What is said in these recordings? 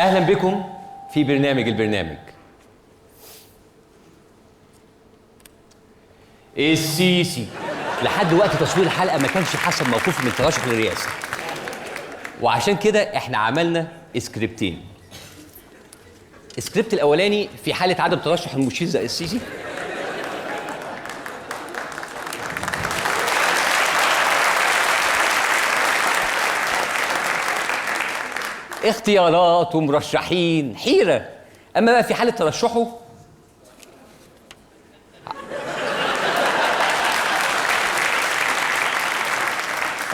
اهلا بكم في البرنامج. السيسي لحد وقت تصوير الحلقه ما كانش حسب موقفه من الترشح للرئاسه، وعشان كده احنا عملنا سكريبتين. السكريبت الاولاني في حاله عدم ترشح المشير زي السيسي، اختيارات ومرشحين حيره. اما بقى في حاله ترشحه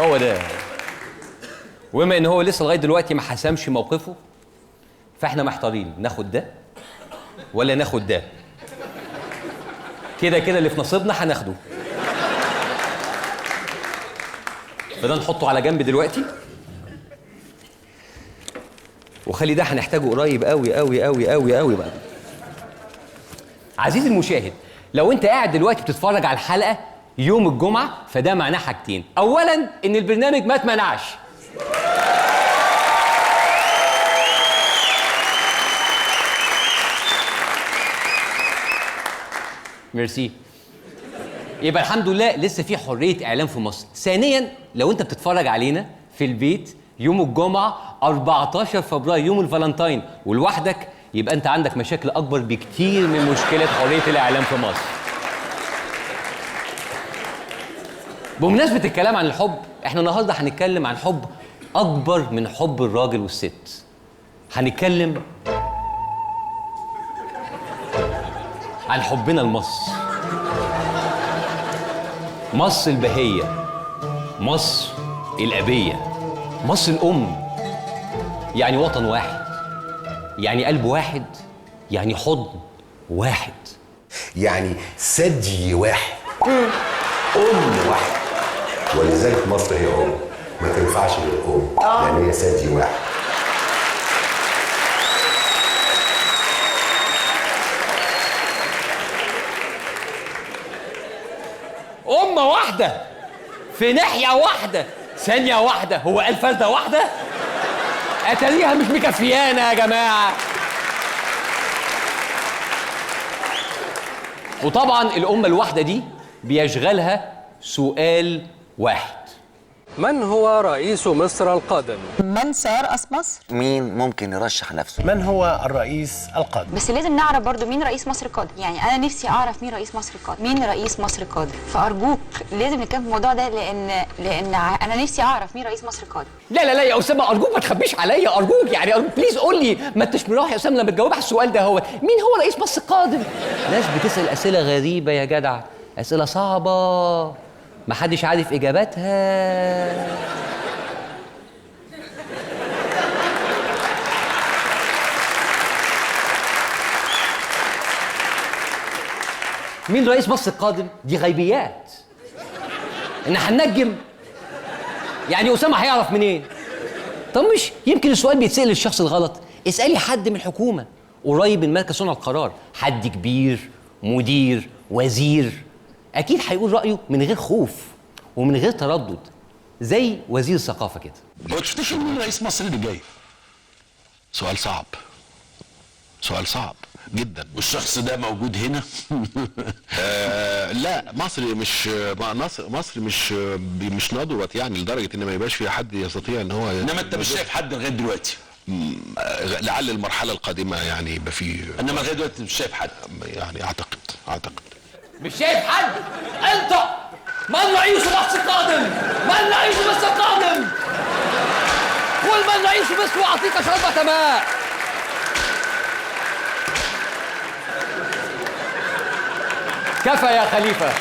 هو ده، وبما ان هو لسه لغايه دلوقتي ما حسمش موقفه فاحنا محتارين ناخد ده ولا ناخد ده. كده اللي في نصيبنا هناخده، فده نحطه على جنب دلوقتي، وخلي ده هنحتاجه قريب قوي قوي قوي قوي قوي بقى. عزيزي المشاهد، لو انت قاعد دلوقتي بتتفرج على الحلقه يوم الجمعه فده معناه حاجتين. اولا ان البرنامج ما اتمنعش، ميرسي، يبقى الحمد لله لسه في حريه اعلام في مصر. ثانيا لو انت بتتفرج علينا في البيت يوم الجمعه 14 فبراير يوم الفالنتاين ولوحدك، يبقى انت عندك مشاكل اكبر بكتير من مشكله حريه الاعلام في مصر. بمناسبه الكلام عن الحب، احنا النهارده هنتكلم عن حب اكبر من حب الراجل والست. هنتكلم عن حبنا لمصر، مصر البهيه، مصر الابيه، مصر الام. يعني وطن واحد، يعني قلب واحد، يعني حضن واحد، يعني ثدي واحد، ام واحد. ولذلك مصر هي ام، ما تنفعش غير ام، لان هي ثدي واحد. أمة واحدة في ناحية واحدة ثانية واحدة. هو قال فردة واحدة؟ أتاريها مش مكفيانا يا جماعة. وطبعا الأمة الواحدة دي بيشغلها سؤال واحد: من هو رئيس مصر القادم؟ من سيرأس مصر؟ مين ممكن يرشح نفسه؟ من هو الرئيس القادم؟ بس لازم نعرف برضو مين رئيس مصر القادم. يعني أنا نفسي أعرف مين رئيس مصر القادم، مين رئيس مصر القادم. فأرجوك لازم نتكلم في الموضوع ده، لأن أنا نفسي أعرف مين رئيس مصر القادم. لا يا أسامة، أرجوك ما تخبيش عليا، أرجوك يعني بليز قول لي، ما انتش مراح يا أسامة لما تجاوب على السؤال ده. هو مين هو رئيس مصر القادم؟ ناس بتسأل أسئلة غريبة يا جدع، أسئلة صعبة ما حدش عارف إجاباتها. مين رئيس مصر القادم؟ دي غيبيات. إن هننجم يعني أسامة هيعرف منين؟ طب مش يمكن السؤال بيتسأل للشخص الغلط؟ اسألي حد من الحكومة قريب من مركز صنع القرار، حد كبير، مدير، وزير، أكيد هيقول رأيه من غير خوف ومن غير تردد، زي وزير الثقافة كده. هو تفتكر مين رئيس مصر اللي جاي؟ سؤال صعب، سؤال صعب جدا. والشخص ده موجود هنا؟ لا، مصر مش نضوت يعني لدرجه ان ما يبقاش فيها حد يستطيع ان هو. انما انت مش شايف حد لغايه دلوقتي؟ لعل المرحله القادمه يعني يبقى فيه. انما لغايه دلوقتي مش شايف حد؟ يعني اعتقد مش شايف حد؟ انت من رئيس مصر القادم؟ من رئيس مصر القادم؟ قل من رئيس مصر واعطيك شربة ماء. كفى يا خليفة.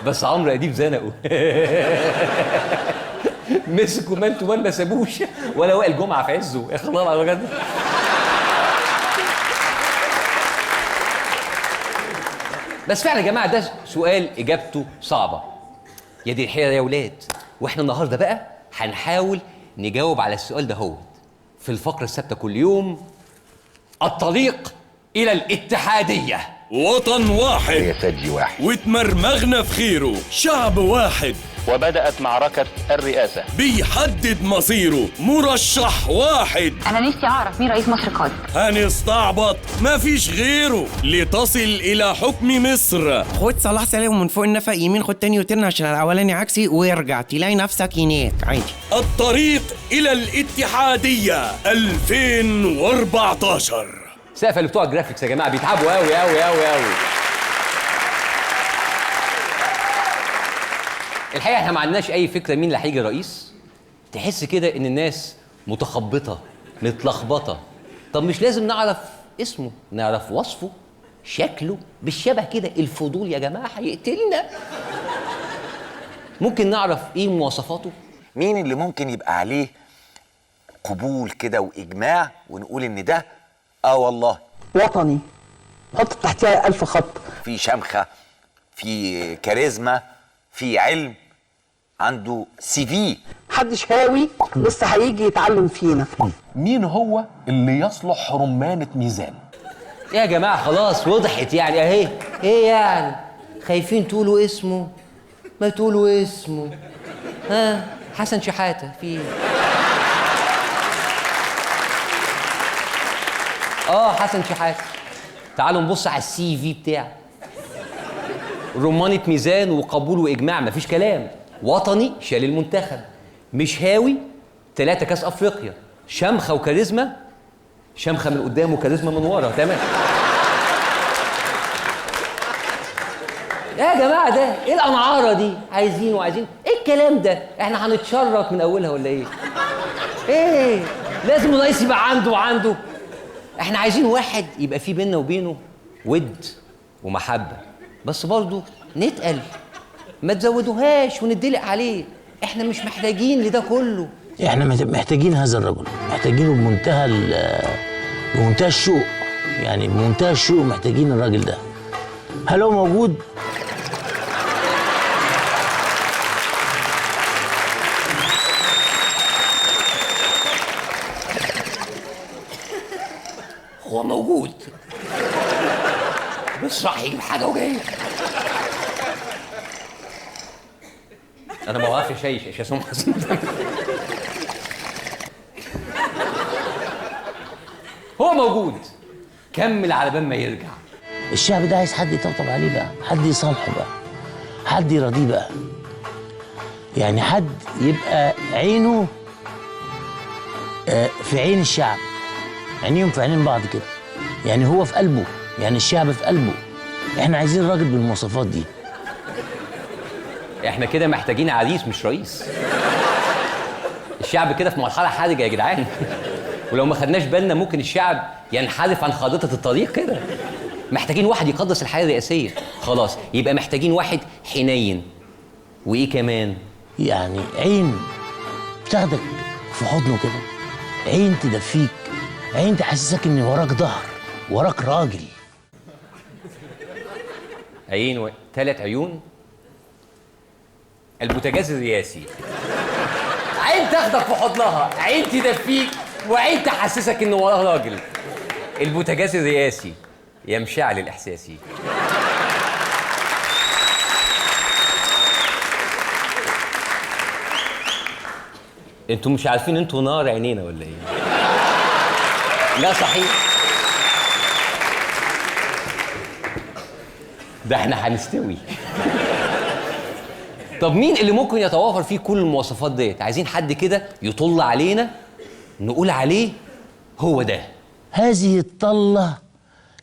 بس عمرو اديب زنقه. مسكوا مان تو مان ما سابوش، ولا وائل جمعه في عزه. يا خلاص على بجد. بس فعلا يا جماعه ده سؤال اجابته صعبه. يا دي الحيره يا ولاد. واحنا النهارده بقى هنحاول نجاوب على السؤال ده هو في الفقره الثابته كل يوم: الطريق الى الاتحاديه. وطن واحد، هي ثدي واحد، واتمرمغنا في خيره، شعب واحد وبدأت معركة الرئاسة. بيحدد مصيره مرشح واحد. انا نفسي اعرف مين رئيس مصر القادم. هنستعبط مفيش غيره لتصل إلى حكم مصر. خد صلاح سالم من فوق النفق يمين، خد تاني وترن عشان الاولاني عكسي وارجع تلاقي نفسك هناك عادي. الطريق إلى الاتحادية 2014. سقف اللي بتوع الجرافيكس يا جماعه بيتعبوا قوي قوي قوي قوي. الحقيقه احنا ما عندناش اي فكره مين اللي هيجي رئيس. تحس كده ان الناس متخبطه متلخبطه. طب مش لازم نعرف اسمه، نعرف وصفه، شكله بالشبه كده. الفضول يا جماعه هيقتلنا. ممكن نعرف ايه مواصفاته؟ مين اللي ممكن يبقى عليه قبول كده واجماع ونقول ان ده والله وطني، حط تحتها 1000 خط. في شمخه، في كاريزما، في علم، عنده CV. محدش هاوي بس هيجي يتعلم فينا. مين هو اللي يصلح رمانة ميزان؟ يا جماعه خلاص وضحت يعني اهي. ايه يعني خايفين تقولوا اسمه؟ ما تقولوا اسمه. ها حسن شحاته في حسن شحاته. تعالوا نبص على CV بتاعه. رمانة ميزان وقبول واجماع مفيش كلام. وطني شال المنتخب، مش هاوي 3 كاس افريقيا، شمخه وكاريزما، شمخه من قدام وكاريزما من ورا. تمام يا جماعه ده ايه الانعاره دي؟ عايزين ايه الكلام ده؟ احنا هنتشرط من اولها ولا ايه؟ ايه لازم الرئيس يبقى عنده احنا عايزين واحد يبقى فيه بيننا وبينه ود ومحبه، بس برضه نتقل، ما تزودوهاش وندلق عليه. احنا مش محتاجين لده كله. احنا محتاجين هذا الرجل، محتاجينه بمنتهى الشوق، يعني بمنتهى الشوق محتاجين الراجل ده. هل هو موجود؟ هو موجود بس راح يجيب حاجه وجاي. انا ما بعرفش شيء اسمه حسن. هو موجود، كمل على بال ما يرجع. الشعب ده عايز حد يطبطب عليه بقى، حد يصالحه بقى، حد يرضيه بقى، يعني حد يبقى عينه في عين الشعب، عينيهم في عينين بعض كده، يعني هو في قلبه، يعني الشعب في قلبه. احنا عايزين راجل بالمواصفات دي. احنا كده محتاجين عريس مش رئيس. الشعب كده في مرحله حرجه يا جدعان. ولو ما خدناش بالنا ممكن الشعب ينحرف عن خارطه الطريق كده. محتاجين واحد يقدس الحياه الرئاسيه. خلاص يبقى محتاجين واحد حنين. وايه كمان؟ يعني عين بتاخدك في حضنه كده، عين تدفيك، عين تحسسك ان وراك ظهر، وراك راجل. عين 3 عيون. البوتاجاز الرئاسي. عين تاخدك في حضنها، عين تدفيك، وعين تحسسك ان وراه راجل. البوتاجاز الرئاسي يا مشعل الاحساسي. انتوا مش عارفين انتوا نار عينينا ولا ايه؟ لا صحيح. ده احنا هنستوي. طب مين اللي ممكن يتوافر فيه كل المواصفات ديت؟ عايزين حد كده يطل علينا نقول عليه هو ده. هذه الطلة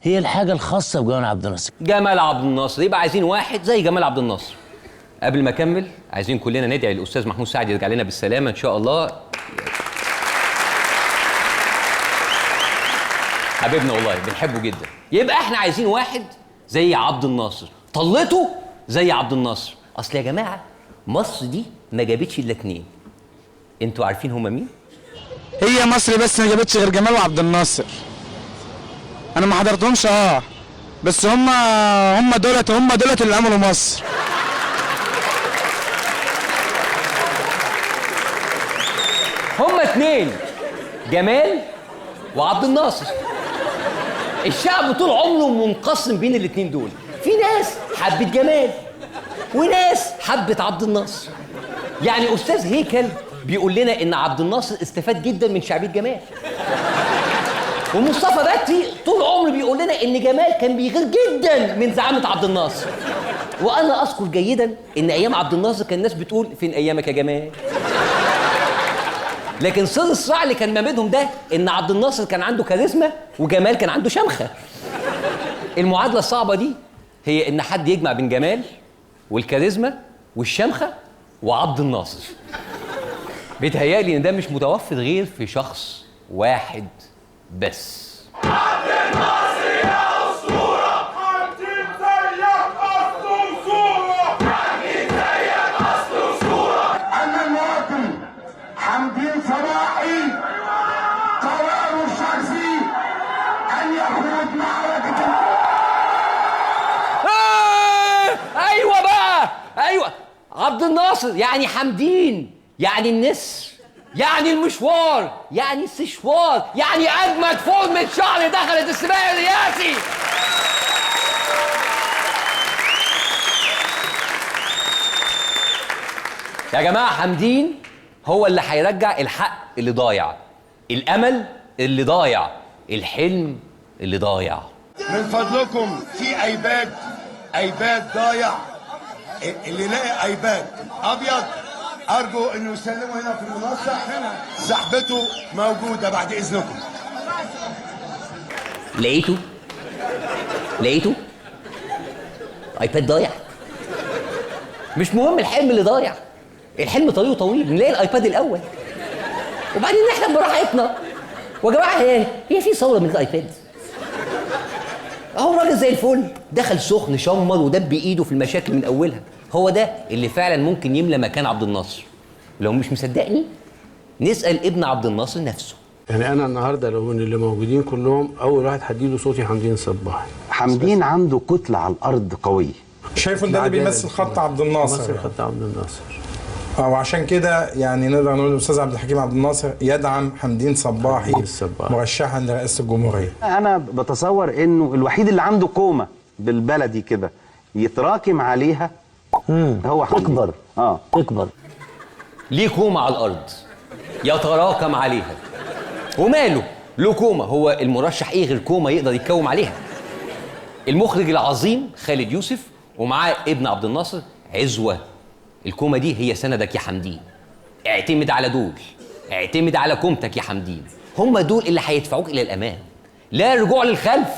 هي الحاجة الخاصة بجمال عبد الناصر. جمال عبد الناصر، يبقى عايزين واحد زي جمال عبد الناصر. قبل ما اكمل عايزين كلنا ندعي للاستاذ محمود سعد يرجع لنا بالسلامة ان شاء الله. حبيبنا والله بنحبه جدا. يبقى احنا عايزين واحد زي عبد الناصر، طلته زي عبد الناصر. اصل يا جماعه مصر دي ما جابتش الا 2. انتوا عارفين هما مين؟ هي مصر بس ما جابتش غير جمال وعبد الناصر. انا ما حضرتهمش بس هم دولت اللي عملوا مصر. هما 2، جمال وعبد الناصر. الشعب طول عمره منقسم بين الاتنين دول. في ناس حبت جمال وناس حبت عبد الناصر. يعني استاذ هيكل بيقول لنا ان عبد الناصر استفاد جدا من شعبيه جمال، ومصطفى بكتي طول عمره بيقول لنا ان جمال كان بيغير جدا من زعامه عبد الناصر. وانا اذكر جيدا ان ايام عبد الناصر كان الناس بتقول فين ايامك يا جمال. لكن سر الصراع اللي كان ما بينهم ده ان عبد الناصر كان عنده كاريزما وجمال كان عنده شمخه. المعادله الصعبه دي هي ان حد يجمع بين جمال والكاريزما والشمخه وعبد الناصر. بيتهيألي ان ده مش متوفر غير في شخص واحد بس. عبد الناصر يا أسطورة، حمدين زيك أصل وصورة، حمدين زيك أصل وصورة. أنا المواطن حمدين صباحي قراره الشخصي أن يخوض معركة. ايوه بقى، ايوه عبد الناصر يعني حمدين، يعني النسر، يعني المشوار، يعني السشوار، يعني اجمد فورمة شعر دخلت السباق الرئاسي. يا جماعه حمدين هو اللي هيرجع الحق اللي ضايع، الامل اللي ضايع، الحلم اللي ضايع. من فضلكم في ايباد ضايع، اللي لاقي ايباد ابيض ارجو انه يسلمه هنا في المنصه، صاحبته موجوده بعد اذنكم. لقيته ايباد ضايع. مش مهم الحلم اللي ضايع، الحلم طريقه طويل، نلاقي الايباد الاول وبعدين نحلم براحتنا. ويا جماعه هي في ثوره من الايباد؟ اهو راجل زي الفل دخل سخن شمر ودب ايده في المشاكل من اولها. هو ده اللي فعلا ممكن يملى مكان عبد الناصر. لو مش مصدقني نسال ابن عبد الناصر نفسه. يعني انا النهارده لو من اللي موجودين كلهم اول واحد هديله صوتي حمدين صباحي. حمدين عنده كتله على الارض قويه. شايفه ده اللي بيمثل خط عبد الناصر. بيمثل خط عبد الناصر. وعشان كده يعني نقدر نقول الاستاذ عبد الحكيم عبد الناصر يدعم حمدين صباحي مرشحا لرئاسه الجمهوريه. انا بتصور انه الوحيد اللي عنده كومه بالبلدي كده يتراكم عليها هو حمدين. تكبر ليه كومه على الارض يتراكم عليها، وماله له كومه؟ هو المرشح ايه غير كومه يقدر يتكوم عليها؟ المخرج العظيم خالد يوسف ومعاه ابن عبد الناصر عزوه. الكومه دي هي سندك يا حمدين. اعتمد على دول، اعتمد على كومتك يا حمدين. هم دول اللي هيدفعوك الى الامام، لا رجوع للخلف،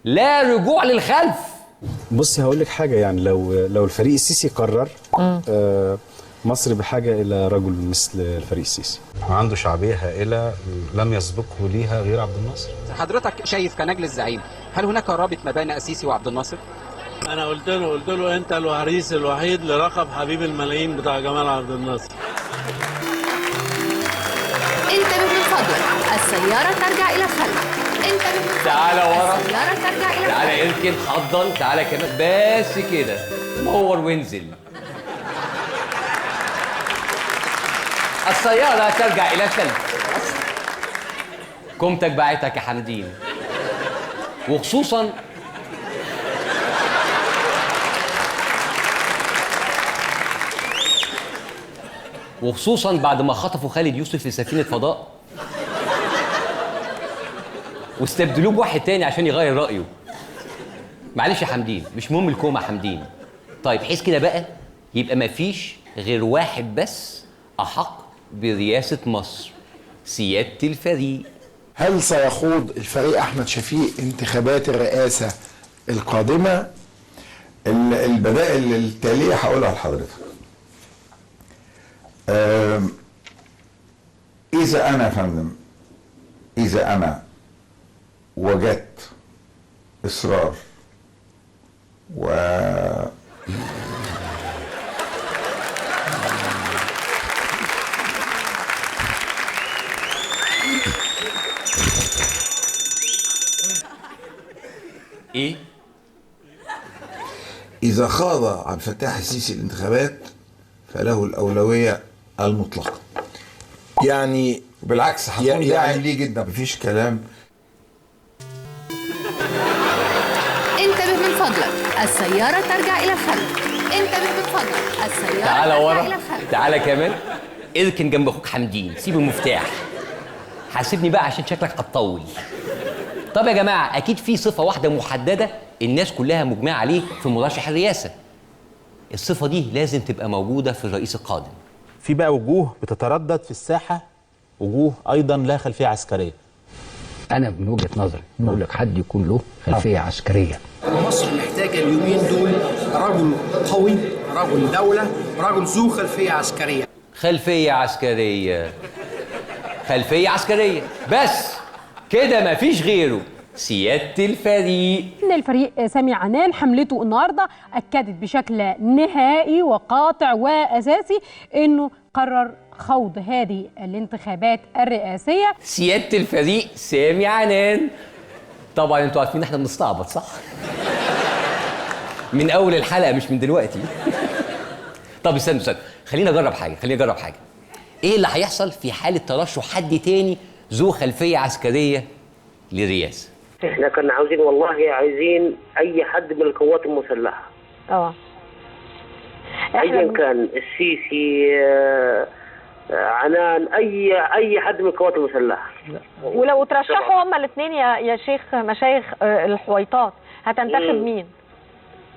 لا رجوع للخلف. بصي هقول لك حاجه، يعني لو الفريق السيسي قرر مصر بحاجه الى رجل مثل الفريق السيسي. عنده شعبيه هائله لم يسبقه ليها غير عبد الناصر. حضرتك شايف كنجل الزعيم هل هناك رابط ما بين السيسي وعبد الناصر؟ انا قلت له انت الوحيد لرقب حبيب الملايين بتاع جمال عبد الناصر. انتبه من فضلك، السيارة ترجع إلى الخلف. انتبه من فضلك، تعالى ورا، السيارة ترجع إلى الخلف. تعالى اركن، حضن، تعالى كمان، بس كده، نور وانزل. السيارة ترجع إلى الخلف. كومتك باعتك يا حمدين، وخصوصا بعد ما خطفوا خالد يوسف في سفينة فضاء واستبدلوه بواحد تاني عشان يغير رأيه. معلش يا حمدين، مش مهم الكومة يا حمدين. طيب حيث كده بقى يبقى مفيش غير واحد بس أحق برئاسة مصر، سيادة الفريق. هل سيخوض الفريق أحمد شفيق انتخابات الرئاسة القادمة؟ البدائل التالية هقولها لحضرتك. إذا أنا يا فندم، إذا أنا وجدت إصرار إيه؟ إذا خاض عبد الفتاح السيسي الانتخابات فله الأولوية المطلقة. يعني بالعكس هكون داعم ليه جدا، مفيش كلام. انتبه من فضلك، السيارة ترجع إلى الخلف. انتبه من فضلك، السيارة تعالى ترجع ورا، إلى الخلف. تعالى كمان. اركن جنب اخوك حمدين، سيب المفتاح. حاسبني بقى عشان شكلك هتطول. طب يا جماعه، اكيد في صفه واحده محدده الناس كلها مجمعه عليه في مرشح الرئاسه. الصفه دي لازم تبقى موجوده في الرئيس القادم. في بقى وجوه بتتردد في الساحه، وجوه ايضا لا خلفيه عسكريه. انا من وجهه نظري بقول لك حد يكون له خلفيه عسكريه. مصر محتاجه اليومين دول رجل قوي، رجل دوله، رجل ذو خلفيه عسكريه. خلفيه عسكريه، خلفيه عسكريه بس كده، مفيش غيره. سياده الفريق. ان الفريق سامي عنان حملته النهارده اكدت بشكل نهائي وقاطع واساسي انه قرر خوض هذه الانتخابات الرئاسيه. سياده الفريق سامي عنان. طبعا انتوا عارفين احنا بنستعبط صح؟ من اول الحلقه مش من دلوقتي. طب استنوا، خلينا اجرب حاجه. ايه اللي هيحصل في حاله ترشح حد تاني ذو خلفيه عسكريه للرئاسه؟ احنا كنا عايزين اي حد من القوات المسلحه. ايا كان السيسي، عنان، اي حد من القوات المسلحه. ولو ترشحوا هما الاثنين يا شيخ مشايخ الحويطات هتنتخب مين؟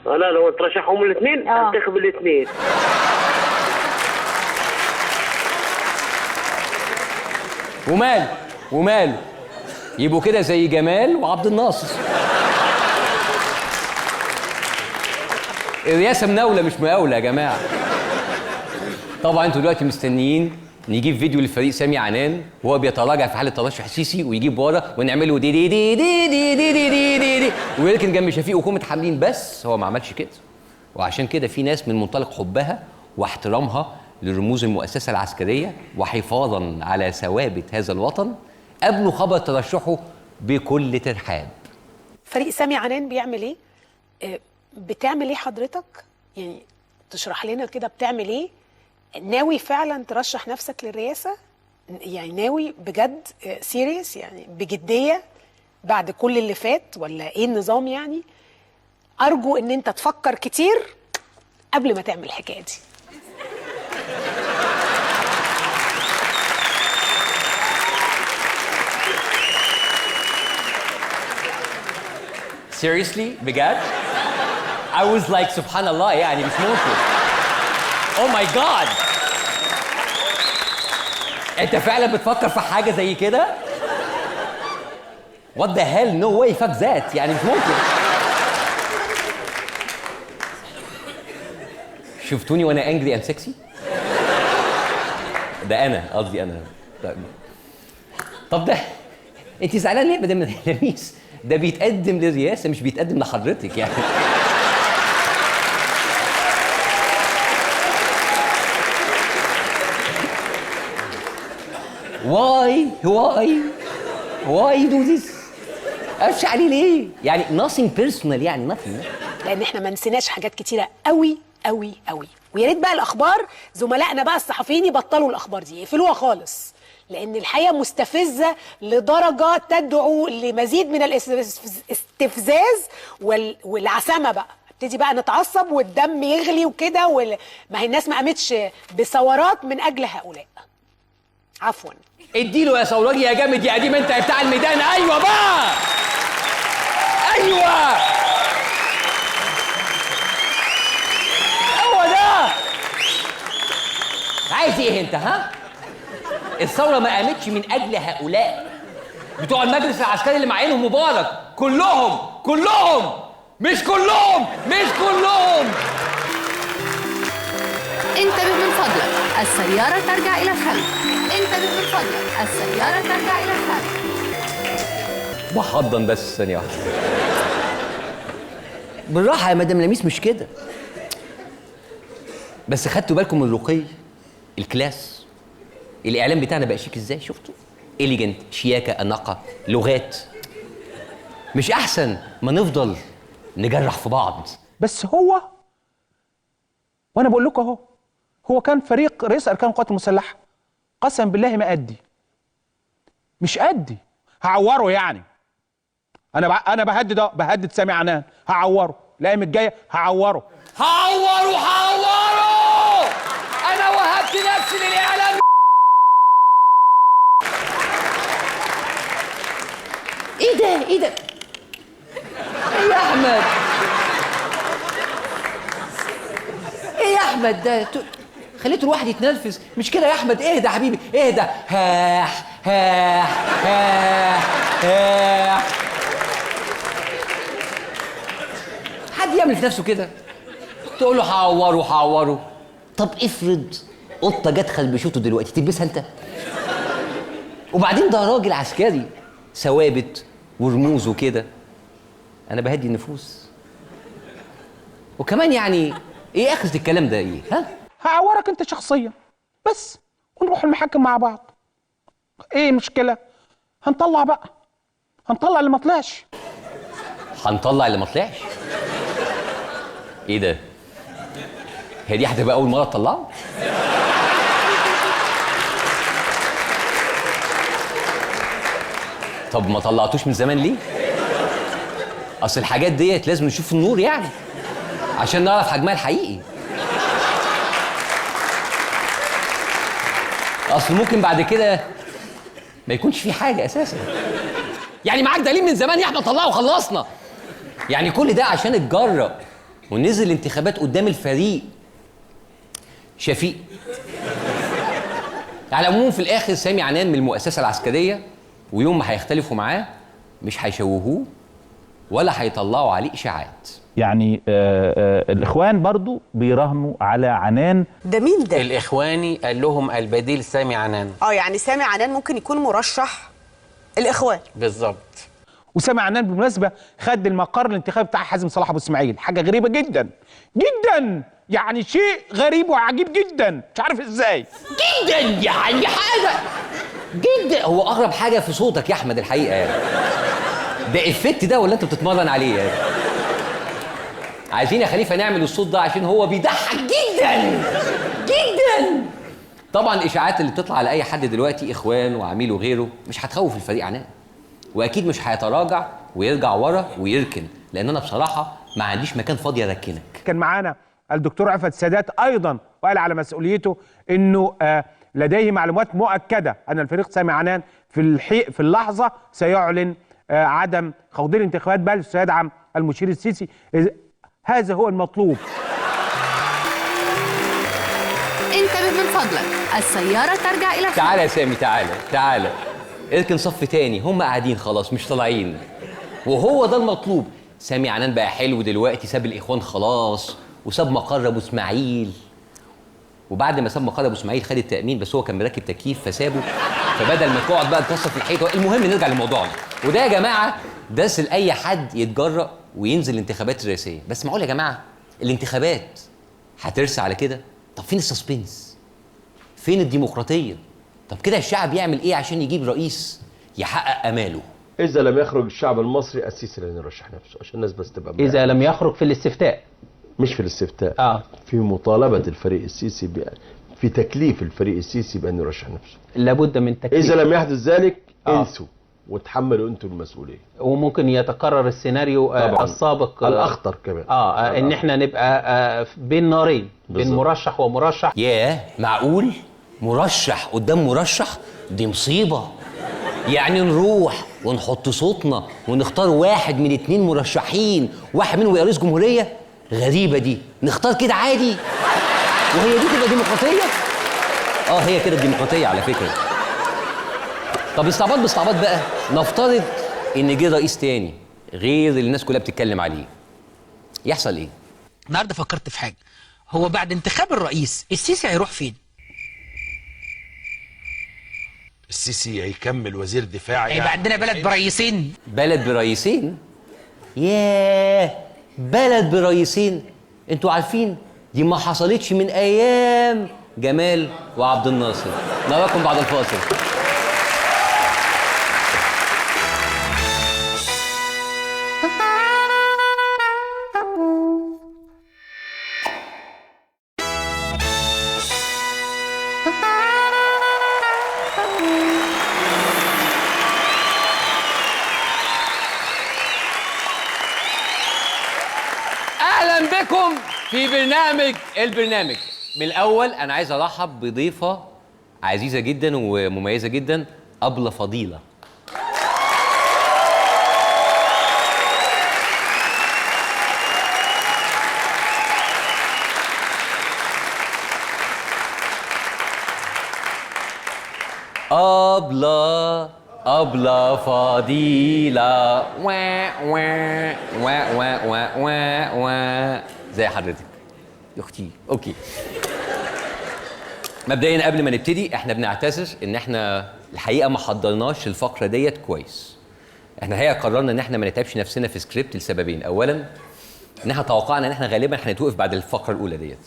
انا لو ترشحهم الاثنين هنتخب الاثنين. وماله يبقوا كده زي جمال وعبد الناصر. الرئاسه مناوله مش مقاوله يا جماعه. طبعا انتوا دلوقتي مستنيين نجيب فيديو للفريق سامي عنان وهو بيتراجع في حاله ترشح السيسي ويجيب ورا ونعمله دي دي دي دي دي دي دي دي دي دي ويركن جنب شفيق وكومة حاملين. بس هو ما عملش كده، وعشان كده في ناس من منطلق حبها واحترامها لرموز المؤسسه العسكريه وحفاظا على ثوابت هذا الوطن قبلوا خبر ترشحه بكل ترحاب. فريق سامي عنان بيعمل ايه؟ بتعمل ايه حضرتك؟ يعني تشرح لنا كده بتعمل ايه؟ ناوي فعلا ترشح نفسك للرئاسه؟ يعني ناوي بجد سيريس يعني بجديه بعد كل اللي فات ولا ايه النظام يعني؟ ارجو ان انت تفكر كتير قبل ما تعمل الحكايه دي. Seriously بجد؟ I was like سبحان الله يعني مش ممكن. Oh my God. انت فعلا بتفكر في حاجه زي كده؟ What the hell, no way, fuck that. يعني مش ممكن. شفتوني وانا angry and sexy؟ ده انا قصدي انا. طب ده انت زعلان ليه يا مدام لميس؟ ده بيتقدم للرئاسه مش بيتقدم لحضرتك يعني. why do this؟ قفش عليه ليه؟ يعني nothing personal يعني nothing. لان احنا ما نسيناش حاجات كتيره قوي قوي قوي، ويا ريت بقى الاخبار زملائنا بقى الصحفيين يبطلوا الاخبار دي، يقفلوها خالص، لان الحقيقه مستفزه لدرجه تدعو لمزيد من الاستفزاز والعسامه. بقى ابتدي بقى نتعصب والدم يغلي وكده ما هي الناس ما قامتش بثورات من اجل هؤلاء. عفوا. اديله يا ثورجي يا جامد يا قديم انت بتاع الميدان. ايوه بقى، ايوه هو ده. عايز ايه انت ها؟ الثوره ما قامتش من اجل هؤلاء بتوع المجلس العسكري اللي معينهم مبارك. كلهم مش كلهم. انتبه من فضلك، السيارة ترجع إلى الخلف. انتبه من فضلك، السيارة ترجع إلى الخلف. بحضن بس ثانية واحدة. بالراحة يا مدام لميس مش كده. بس خدتوا بالكم من الرقي؟ الكلاس. الإعلام بتاعنا بقى شيك ازاي؟ شفتوا؟ إليجنت، شياكة، أناقة، لغات. مش أحسن ما نفضل نجرح في بعض؟ بس وانا بقول لكم اهو، هو كان فريق رئيس اركان القوات المسلحه قسم بالله ما ادي، مش ادي، هعوره يعني. انا بهدد سامي عنان، هعوره الايام الجايه، هعوره. هعوروا هعوروا، انا وهبت نفسي للاعلام. ايه ده ايه ده ايه يا احمد، ايه يا احمد ده خليت الواحد يتنرفز، مش كده يا احمد؟ اهدى يا حبيبي اهدى. هاح هاح هاح هاح. حد يعمل في نفسه كده؟ تقول له هعوره هعوره. طب افرض قطه جت خلبشته دلوقتي، تلبسها انت؟ وبعدين ده راجل عسكري، ثوابت ورموز وكده. انا بهدي النفوس. وكمان يعني ايه اخرة الكلام ده ايه؟ ها؟ هعورك انت شخصيا بس، ونروح المحاكم مع بعض. ايه المشكله؟ هنطلع بقى، هنطلع اللي ما طلعش. هنطلع اللي ما طلعش؟ ايه ده؟ هي دي هتبقى اول مره تطلعه؟ طب ما طلعتوش من زمان ليه؟ اصل الحاجات ديت لازم نشوف النور يعني، عشان نعرف حجمها الحقيقي. اصل ممكن بعد كده ما يكونش في حاجه اساسا. يعني معاك دليل من زمان يا احمد، طلعه وخلصنا. يعني كل ده عشان اتجرأ ونزل الانتخابات قدام الفريق شفيق. على العموم في الاخر سامي عنان من المؤسسه العسكريه، ويوم ما هيختلفوا معاه مش هيشوهوه ولا هيطلعوا عليه اشاعات. يعني الاخوان برضو بيراهنوا على عنان. ده مين ده؟ الاخواني قال لهم البديل سامي عنان. يعني سامي عنان ممكن يكون مرشح الاخوان بالظبط. وسامي عنان بالمناسبه خد المقر الانتخابي بتاع حازم صلاح ابو اسماعيل، حاجه غريبه جدا جدا، يعني شيء غريب وعجيب جدا، مش عارف ازاي. جدا يعني حاجه جدا. هو اغرب حاجه في صوتك يا احمد الحقيقه يعني. ده افكت ده ولا انت بتتمرن عليه يعني؟ عايزين يا خليفه نعمل الصوت ده عشان هو بيضحك جدا جدا. طبعا الاشاعات اللي بتطلع على اي حد دلوقتي، اخوان وعميل وغيره، مش هتخوف الفريق عنان، واكيد مش هيتراجع ويرجع ورا ويركن، لان انا بصراحه ما عنديش مكان فاضي اركنك. كان معانا الدكتور عفت السادات ايضا، وقال على مسؤوليته انه لديه معلومات مؤكده ان الفريق سامي عنان في اللحظه سيعلن عدم خوض الانتخابات، بل سيدعم المشير السيسي. هذا هو المطلوب. انتبه من فضلك، السيارة ترجع إلى تعالى يا سامي، تعالى اركن صف تاني، هم قاعدين خلاص مش طالعين، وهو ده المطلوب. سامي عنان بقى حلو دلوقتي، ساب الاخوان خلاص وساب مقر ابو اسماعيل، وبعد ما ساب مقر ابو اسماعيل خد التامين، بس هو كان مركب تكييف فسابه، فبدل ما تقعد بقى تكسر في الحيطه. المهم نرجع لموضوعنا، وده يا جماعه درس لاي حد يتجرأ وينزل الانتخابات الرئاسيه. بس معقول يا جماعه الانتخابات هترسى على كده؟ طب فين السسبنس؟ فين الديمقراطيه؟ طب كده الشعب يعمل ايه عشان يجيب رئيس يحقق اماله؟ إذا لم يخرج الشعب المصري السيسي لن يرشح نفسه، عشان الناس بس تبقى إذا لم يخرج في الاستفتاء. مش في الاستفتاء. في مطالبة الفريق السيسي في تكليف الفريق السيسي بأن يرشح نفسه. لابد من تكليف. إذا لم يحدث ذلك انسوا وتحملوا أنتم المسؤولية. وممكن يتكرر السيناريو السابق الأخطر كمان. إن إحنا نبقى بين نارين، بين مرشح ومرشح. ياه معقول؟ مرشح قدام مرشح؟ دي مصيبة. يعني نروح ونحط صوتنا ونختار واحد من 2 مرشحين، واحد منهم يبقى رئيس جمهورية؟ غريبة دي، نختار كده عادي؟ وهي دي تبقى ديمقراطية؟ هي كده الديمقراطية على فكرة. طب باستعباط بقى، نفترض إن جه رئيس تاني غير اللي الناس كلها بتتكلم عليه، يحصل إيه؟ النهارده فكرت في حاجة، هو بعد انتخاب الرئيس السيسي هيروح فين؟ السيسي هيكمل وزير دفاع. هيبقى عندنا بلد برئيسين. بلد برئيسين؟ ياه، بلد برئيسين؟ انتوا عارفين دي ما حصلتش من ايام جمال وعبد الناصر. نراكم بعد الفاصل. في البرنامج من الاول انا عايز ارحب بضيفه عزيزه جدا ومميزه جدا، أبلة فضيله. أبلة فضيلة زي حضرتك يا اختي. اوكي، مبدئيا قبل ما نبتدي احنا بنعتذر ان احنا الحقيقه ما حضرناش الفقره ديت كويس. احنا الحقيقه قررنا ان احنا ما نتعبش نفسنا في سكريبت لسببين. اولا ان احنا توقعنا ان احنا غالبا هنتوقف بعد الفقره الاولى ديت.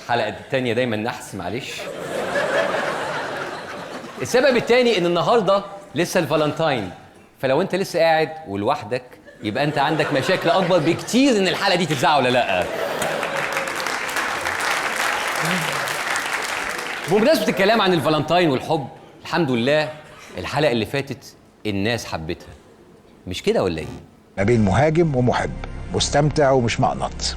الحلقه الثانيه دايما نحس، معلش. السبب الثاني ان النهارده لسه الفالنتاين، فلو انت لسه قاعد ولوحدك يبقى انت عندك مشاكل اكبر بكتير ان الحلقه دي تتذاع ولا لا. بمناسبه الكلام عن الفالنتاين والحب، الحمد لله الحلقه اللي فاتت الناس حبتها، مش كده ولا ايه؟ ما بين مهاجم ومحب، مستمتع ومش مقنط.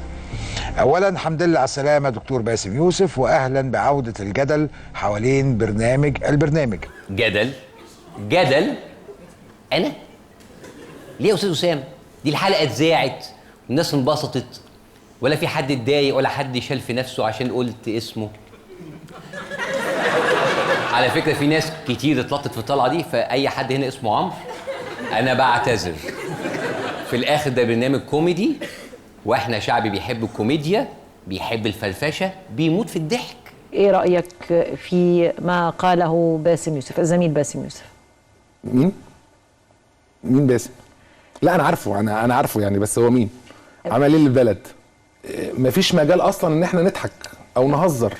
اولا الحمد لله على السلامه دكتور باسم يوسف، واهلا بعوده الجدل حوالين البرنامج. جدل انا ليه يا استاذ اسامه؟ دي الحلقه اتذاعت والناس انبسطت، ولا في حد اتضايق ولا حد شال في نفسه عشان قلت اسمه. على فكره في ناس كتير اتلطت في الطلعه دي، فاي حد هنا اسمه عمرو انا بعتذر. في الاخر ده برنامج كوميدي، واحنا شعبي بيحب الكوميديا، بيحب الفرفشه، بيموت في الضحك. ايه رايك في ما قاله باسم يوسف، الزميل باسم يوسف؟ مين باسم؟ لا انا عارفه، انا عارفه يعني، بس هو مين؟ عمل ايه للبلد؟ مفيش مجال اصلا ان احنا نضحك او نهزر.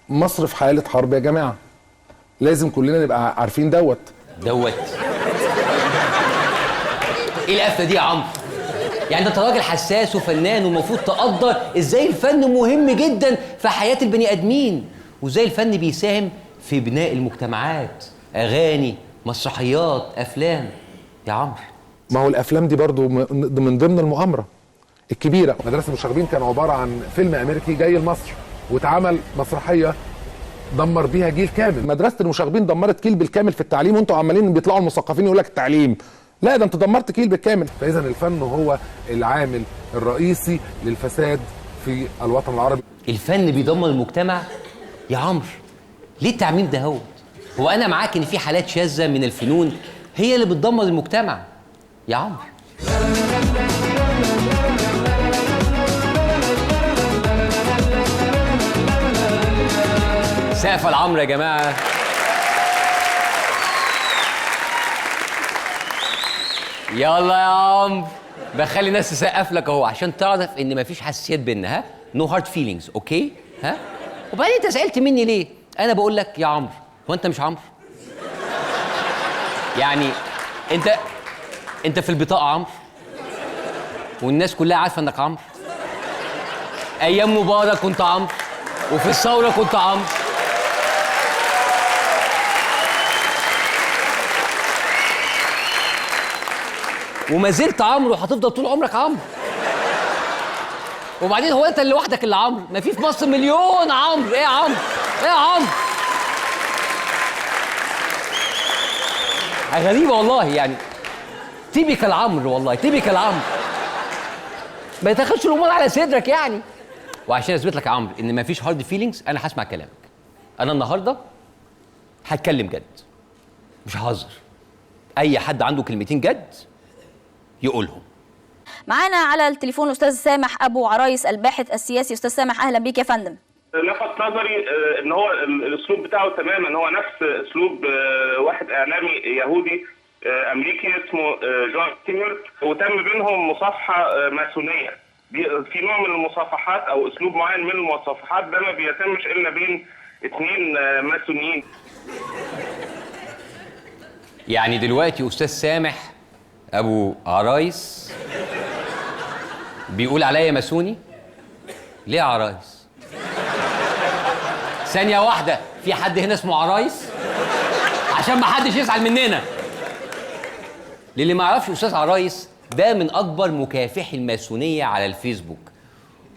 مصر في حاله حرب يا جماعه، لازم كلنا نبقى عارفين دوت. ايه القفله دي يا عمرو؟ يعني انت راجل حساس وفنان ومفروض تقدر ازاي الفن مهم جدا في حياه البني ادمين، وازاي الفن بيساهم في بناء المجتمعات، اغاني، مسرحيات، افلام. يا عمرو ما هو الافلام دي برضو من ضمن المؤامره الكبيره. مدرسه المشاغبين كان عباره عن فيلم امريكي جاي لمصر واتعمل مسرحيه دمر بيها جيل كامل. مدرسه المشاغبين دمرت جيل بالكامل في التعليم، وانتوا عمالين بيطلعوا المثقفين يقول لك التعليم. لا ده انت دمرت جيل بالكامل. فاذا الفن هو العامل الرئيسي للفساد في الوطن العربي. الفن بيدمر المجتمع يا عمرو؟ ليه التعميم ده؟ هو انا معاك ان في حالات شاذه من الفنون هي اللي بتدمر المجتمع يا عمرو. سقف العمرو يا جماعه. يلا يا عمرو، بخلي الناس تسقف لك اهو عشان تعرف ان مفيش حساسيات بينا. ها، نو هارد فيلينجز، اوكي؟ ها، وبعدين انت سالت مني ليه؟ انا بقول لك يا عمرو، هو انت مش عمرو؟ يعني انت في البطاقه عمرو، والناس كلها عارفه انك عمرو. ايام مبارك كنت عمرو، وفي الثوره كنت عمرو، وما زلت عمرو، وهتفضل طول عمرك عمرو. وبعدين هو انت اللي لوحدك اللي عمرو؟ ما في مصر مليون عمرو. ايه يا عمرو؟ ايه يا عمرو؟ غريبه والله، يعني تيبيكال عمرو، والله تيبيكال عمرو. ما تاخدش الامور على صدرك يعني. وعشان اثبت لك يا عمرو ان ما فيش هارد فيلينجز، انا هسمع كلامك. انا النهارده هتكلم جد، مش ههزر. اي حد عنده كلمتين جد يقولهم. معانا على التليفون الاستاذ سامح ابو عرايس الباحث السياسي. استاذ سامح اهلا بيك يا فندم. لفت نظري ان هو الاسلوب بتاعه تماما هو نفس اسلوب واحد اعلامي يهودي امريكي اسمه جون سينيور، وتم بينهم مصافحه ماسونيه. في نوع من المصافحات او اسلوب معين من المصافحات ده ما بيتمش الا بين اثنين ماسونيين. يعني دلوقتي استاذ سامح ابو عرايس بيقول عليا ماسوني؟ ليه يا عرايس؟ ثانيه واحده، في حد هنا اسمه عرايس؟ عشان ما حدش يزعل مننا. للي ما يعرفش استاذ عرايس ده من اكبر مكافحي الماسونيه على الفيسبوك،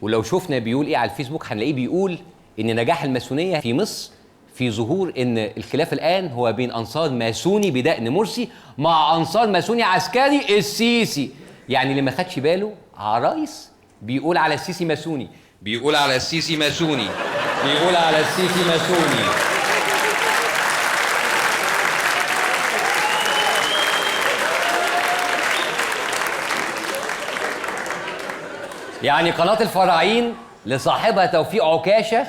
ولو شفنا بيقول ايه على الفيسبوك هنلاقيه بيقول ان نجاح الماسونيه في مصر في ظهور ان الخلاف الان هو بين انصار ماسوني بدقن مرسي مع انصار ماسوني عسكري السيسي. يعني اللي ما خدش باله، عرايس بيقول على السيسي ماسوني، بيقول على السيسي ماسوني، بيقول على السيسي ماسوني. يعني قناة الفراعين لصاحبها توفيق عكاشة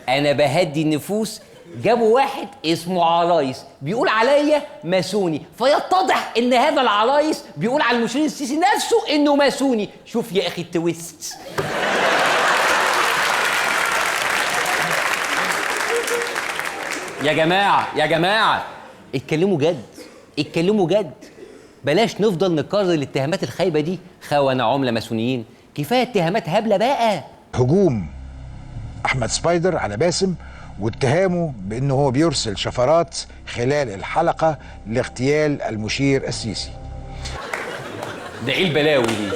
أنا بهدي النفوس، جابوا واحد اسمه عرايس بيقول عليا ماسوني، فيتضح إن هذا العرايس بيقول على المشير السيسي نفسه إنه ماسوني. شوف يا أخي التويست. يا جماعة يا جماعة اتكلموا جد، اتكلموا جد، بلاش نفضل نكرر الاتهامات الخايبة دي. خونة عملة ماسونيين، كفايه اتهامات هبله بقى. هجوم احمد سبايدر على باسم واتهامه بانه هو بيرسل شفرات خلال الحلقه لاغتيال المشير السيسي. ده ايه البلاوي دي؟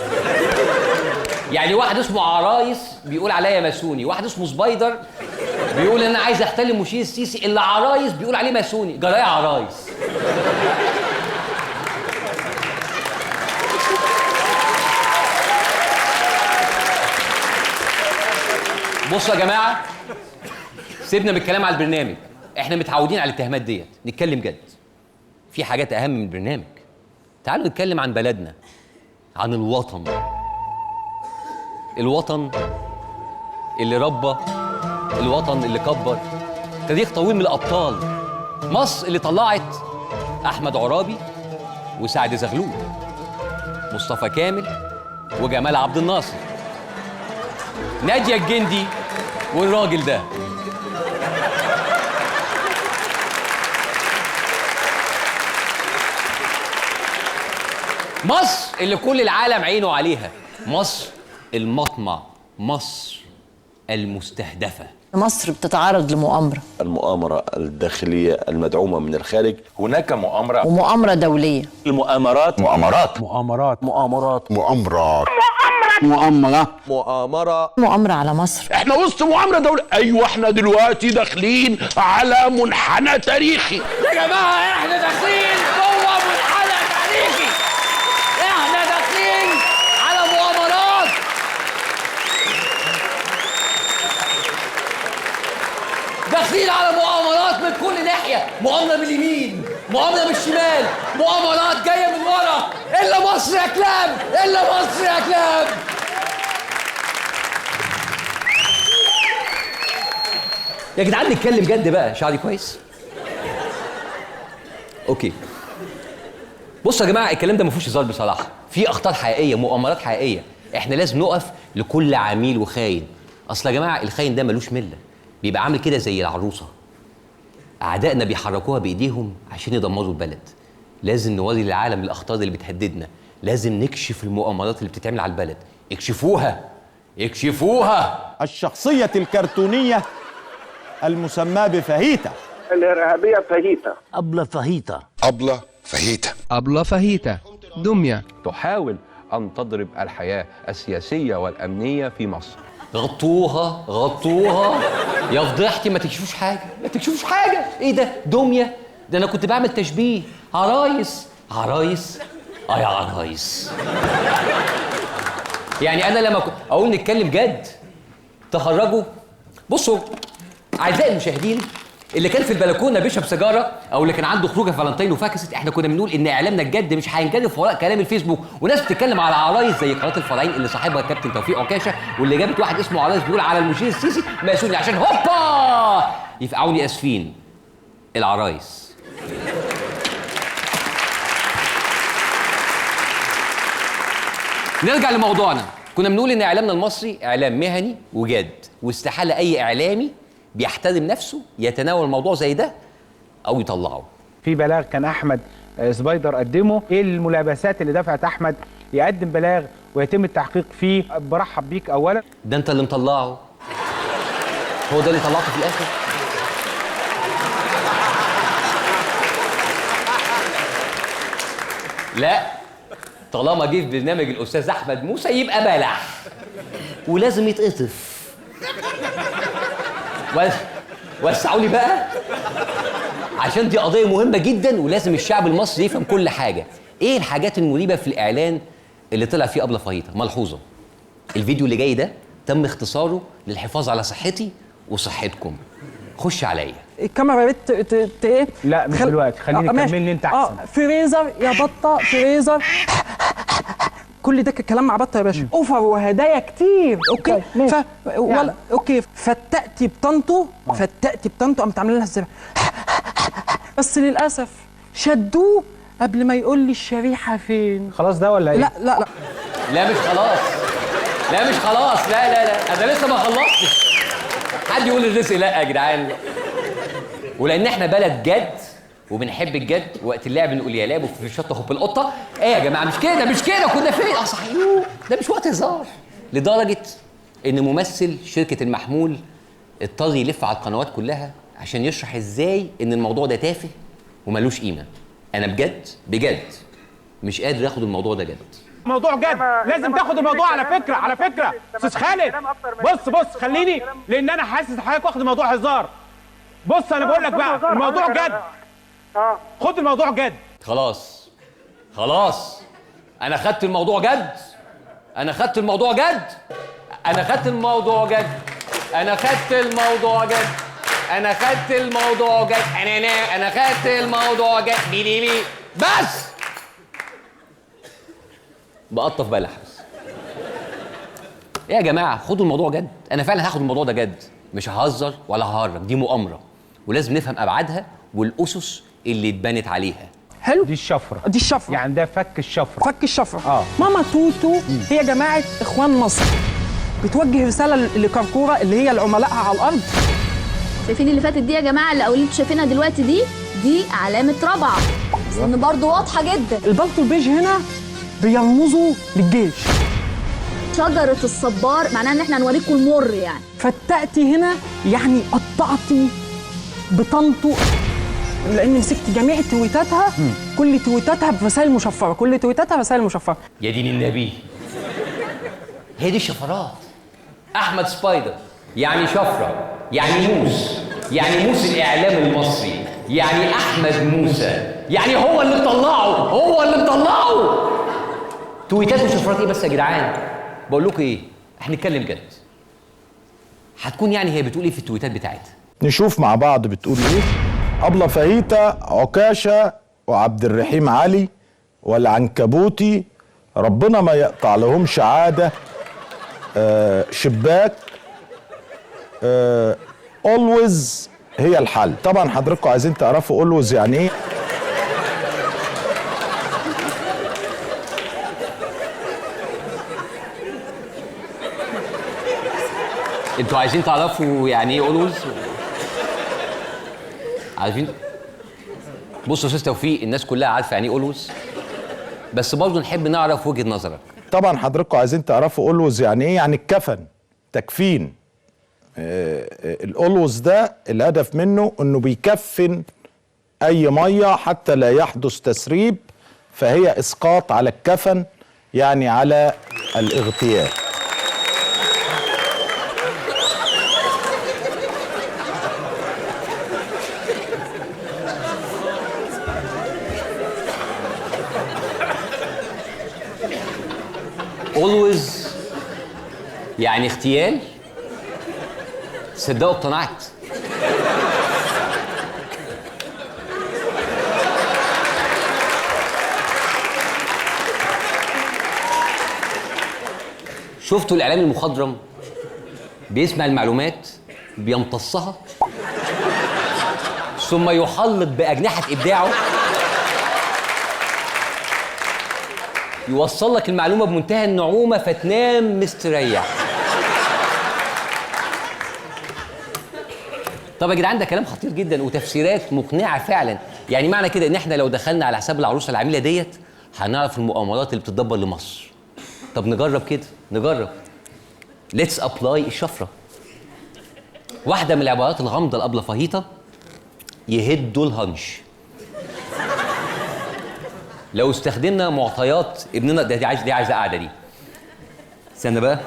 يعني واحد اسمه عرايس بيقول عليا ماسوني، واحد اسمه سبايدر بيقول انا عايز احتل المشير السيسي، اللي عرايس بيقول عليه ماسوني. جرايه عرايس. بصوا يا جماعه، سيبنا من الكلام على البرنامج، احنا متعودين على الاتهامات ديت، نتكلم جد. في حاجات اهم من البرنامج. تعالوا نتكلم عن بلدنا، عن الوطن. الوطن اللي ربى، الوطن اللي كبر، تاريخ طويل من الابطال. مصر اللي طلعت احمد عرابي وسعد زغلول، مصطفى كامل وجمال عبد الناصر، نادية الجندي والراجل ده. مصر اللي كل العالم عينه عليها، مصر المطمع، مصر المستهدفة. مصر بتتعرض لمؤامرة، المؤامرة الداخلية المدعومة من الخارج. هناك مؤامرة ومؤامرة دولية. المؤامرات مؤامرات مؤامرات مؤامرات مؤامرات مؤامرة على مصر. احنا وسط مؤامرة دولية. ايوه احنا دلوقتي داخلين على منحنى تاريخي. يا جماعة احنا داخلين جوه منحنى تاريخي. احنا داخلين على مؤامرات. داخلين على مؤامرات من كل ناحية، مؤامرة من اليمين، مؤامرة من الشمال، مؤامرات جاية من ورا. إلا مصر يا كلاب، إلا مصر يا كلاب. يا جدعان نتكلم جد بقى، شعري كويس؟ اوكي. بصوا يا جماعه، الكلام ده ما فيهوش هزار بصراحه، في اخطار حقيقيه، مؤامرات حقيقيه، احنا لازم نقف لكل عميل وخاين. اصل يا جماعه الخاين ده ملوش مله، بيبقى عامل كده زي العروسه. اعدائنا بيحركوها بايديهم عشان يدمروا البلد. لازم نوري للعالم الاخطار اللي بتهددنا، لازم نكشف المؤامرات اللي بتتعمل على البلد. اكشفوها، اكشفوها. الشخصيه الكرتونيه المسماه بفاهيتا، الإرهابية فاهيتا. أبلة فاهيتا، أبلة فاهيتا، أبلة فاهيتا دمية تحاول أن تضرب الحياة السياسية والأمنية في مصر. غطوها غطوها يا فضيحتي، ما تكشفوش حاجه، ما تكشفوش حاجه. ايه ده؟ دميه؟ ده انا كنت بعمل تشبيه. عرايس، عرايس، يا عرايس. يعني انا لما اقول نتكلم جد تخرجوا. بصوا اعزائي المشاهدين، اللي كان في البلكونه بيشرب سيجاره او اللي كان عنده خروجه فالنتين وفاكست، احنا كنا بنقول ان اعلامنا الجد مش هينجرف وراء كلام الفيسبوك وناس بتتكلم على عرايس زي قناه الفراعين اللي صاحبها كابتن توفيق عكاشه، واللي جابت واحد اسمه عرايس بيقول على المشير السيسي ماسوني عشان هوبا يفقعوني. اسفين العرايس. نرجع لموضوعنا. كنا بنقول ان اعلامنا المصري اعلام مهني وجاد، واستحاله اي اعلامي بيحترم نفسه يتناول الموضوع زي ده او يطلعه. في بلاغ كان احمد سبايدر قدمه، ايه الملابسات اللي دفعت احمد يقدم بلاغ ويتم التحقيق فيه؟ برحب بيك اولا. ده انت اللي مطلعه. هو ده اللي طلعته في الاخر؟ لا، طالما جه في برنامج الاستاذ احمد موسى يبقى بلح ولازم يتقطف. وسعوا لي بقى عشان دي قضيه مهمه جدا ولازم الشعب المصري يفهم كل حاجه. ايه الحاجات المريبه في الاعلان اللي طلع فيه أبلة فهيطة؟ ملحوظه، الفيديو اللي جاي ده تم اختصاره للحفاظ على صحتي وصحتكم. خش عليا الكاميرا يا ريت ايه؟ لا مش دلوقتي، خليني كملني انت احسن. فريزر يا بطه، فريزر. كل ده كلام مع بطه يا باشا. اوفر وهدايا كتير. اوكي ولا اوكي. فتقتي بطنطو، فتقتي بطنطو قامت عامله لها ازاي؟ بس للاسف شدوه قبل ما يقول لي الشريحه فين. خلاص ده ولا ايه؟ لا لا لا لا مش خلاص، لا مش خلاص، لا لا لا انا لسه ما خلصتش. حد يقول الرزق لا يا جدعان. ولان احنا بلد جد وبنحب الجد، وقت اللعب نقول يا لعب وفي الشطه خب القطه. ايه يا جماعه مش كده مش كده، كنا فين؟ صحيح ده مش وقت هزار. لدرجه ان ممثل شركه المحمول اضطر يلف على القنوات كلها عشان يشرح ازاي ان الموضوع ده تافه وملوش قيمه. انا بجد بجد مش قادر اخد الموضوع ده جد. موضوع جد، لازم تاخد الموضوع على فكره. على فكره استاذ خالد، بص خليني، لان انا حاسس حضرتك واخد الموضوع هزار. بص انا بقول لك بقى الموضوع جد. خد الموضوع جد. خلاص انا خدت الموضوع جد. انا خدت الموضوع جد. انا خدت الموضوع جد. انا خدت الموضوع جد. انا خدت الموضوع جد. انا خدت الموضوع جد. بي بس بقطف بلح بس. ايه يا جماعه خدوا الموضوع جد. انا فعلا هاخد الموضوع ده جد، مش ههزر ولا ههرج. دي مؤامره ولازم نفهم ابعادها والاسس اللي اتبنت عليها. حلو. دي الشفره. دي الشفره يعني ده فك الشفره. فك الشفره. ماما توتو هي جماعه اخوان مصر بتوجه رساله لكركوره اللي هي لعملائها على الارض. شايفين اللي فاتت دي يا جماعه، اللي انتوا شايفينها دلوقتي دي علامه رابعه، بس ان برضه واضحه جدا. البلطو البيج هنا بيرمزوا للجيش. شجره الصبار معناها ان احنا هنوريكم المر يعني. فتأتي هنا يعني قطعتي بطنطو، لان مسكت جميع تويتاتها. كل تويتاتها برسائل مشفره، كل تويتاتها رسائل مشفره. يا دين النبي، هي دي الشفرات. احمد سبايدر يعني شفره، يعني موس، يعني موس الاعلام المصري، يعني احمد موسى، يعني هو اللي مطلعه. تويتات وشفرات ايه بس يا جدعان؟ بقول لكم ايه، احنا نتكلم جد. هتكون يعني هي بتقول ايه في التويتات بتاعتها؟ نشوف مع بعض بتقول ايه. أبلة فهيطة، عكاشة، وعبد الرحيم علي، والعنكبوتي، ربنا ما يقطع لهمش عادة، شباك، always هي الحل. طبعا حضراتكم عايزين تعرفوا always يعني ايه. انتوا عايزين تعرفوا يعني ايه اولوز؟ عارفين؟ بصوا يا استاذ توفيق، الناس كلها عارفه يعني ايه اولوز، بس برضه نحب نعرف وجهه نظرك. طبعا حضراتكم عايزين تعرفوا always يعني ايه. يعني الكفن، تكفين. الأولوز ده الهدف منه انه بيكفن اي ميه حتى لا يحدث تسريب، فهي اسقاط على الكفن يعني على الاغتيال. always يعني اغتيال. صدقوا اقتنعت. شفتوا الاعلام المخضرم بيسمع المعلومات بيمتصها ثم يحلق باجنحه ابداعه يوصل لك المعلومه بمنتهى النعومه فتنام مستريح. طب يا جدعان ده كلام خطير جدا وتفسيرات مقنعه فعلا. يعني معنى كده ان احنا لو دخلنا على حساب العروسه العميله ديت هنعرف المؤامرات اللي بتتدبر لمصر. طب نجرب كده، نجرب. ليتس ابلاي الشفره. واحده من العبارات الغامضه الابله فهيطه: يهدوا الهنش. لو استخدمنا معطيات ابننا دي عايزه قاعده دي. استنى بقى.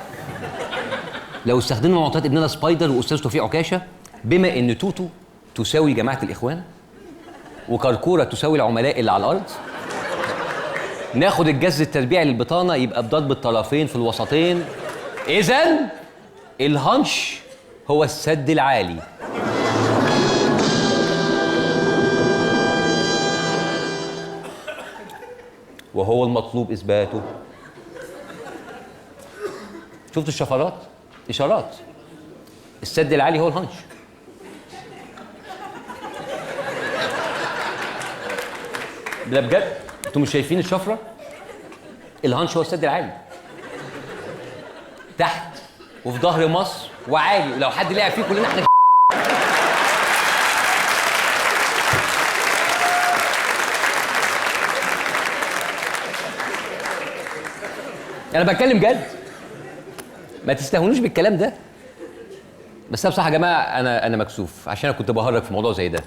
لو استخدمنا معطيات ابننا سبايدر واستاذ توفيق عكاشه، بما ان توتو تساوي جماعه الاخوان وكركوره تساوي العملاء اللي على الارض، ناخد الجذر التربيعي للبطانه يبقى بضرب الطرفين في الوسطين. اذا الهنش هو السد العالي. وهو المطلوب اثباته. شفت الشفرات؟ اشارات. السد العالي هو الهنش. لا بجد، انتوا مش شايفين الشفره؟ الهنش هو السد العالي. تحت وفي ظهر مصر وعالي، ولو حد لعب فيه كلنا احنا. انا بتكلم جد، ما تستهونوش بالكلام ده. بس انا بصراحه يا جماعه انا مكسوف، عشان انا كنت بهرج في موضوع زي ده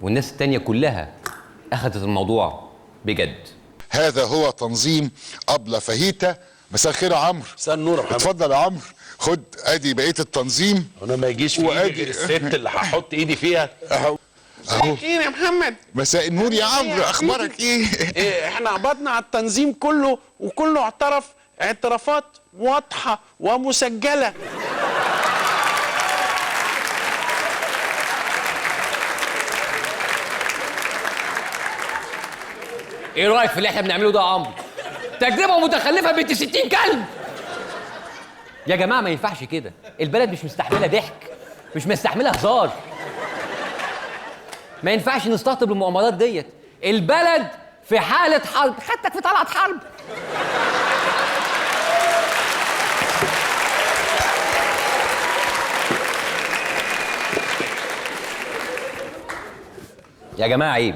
والناس التانيه كلها اخذت الموضوع بجد. هذا هو تنظيم أبلة فهيتة. مساء الخير يا عمرو. مساء النور يا محمد. اتفضل يا عمرو، خد ادي بقيه التنظيم. انا ما يجيش في ايدي غير الست اللي هحط ايدي فيها. اهو ايه يا محمد؟ مساء النور يا عمرو، اخبارك ايه؟ احنا قبضنا على التنظيم كله وكله اعترف اعترافات واضحه ومسجله. ايه رايك في اللي احنا بنعمله ده يا عمرو؟ تجربه متخلفه بنت 60 كلب. يا جماعه ما ينفعش كده، البلد مش مستحمله ضحك، مش مستحمله هزار. ما ينفعش نستهتر بالمؤامرات ديت، البلد في حاله حرب. خدتك في طلعت حرب. يا جماعه عيب،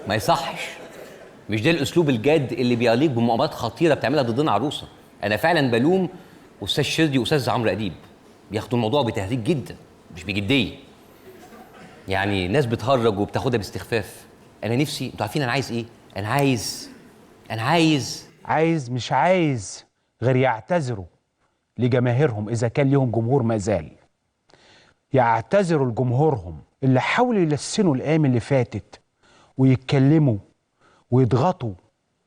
ما يصحش. مش ده الاسلوب الجاد اللي بيليق بمؤامرات خطيره بتعملها ضدنا عروسه. انا فعلا بلوم استاذ شردي واستاذ عمرو اديب، بياخدوا الموضوع بتهريج جدا مش بجديه. يعني ناس بتهرج وبتاخدها باستخفاف. انا نفسي، انتوا عارفين انا عايز ايه؟ انا عايز مش عايز غير يعتذروا لجماهيرهم اذا كان ليهم جمهور ما زال. يعتذروا لجمهورهم اللي حاولوا يلسنوا الايام اللي فاتت ويتكلموا ويضغطوا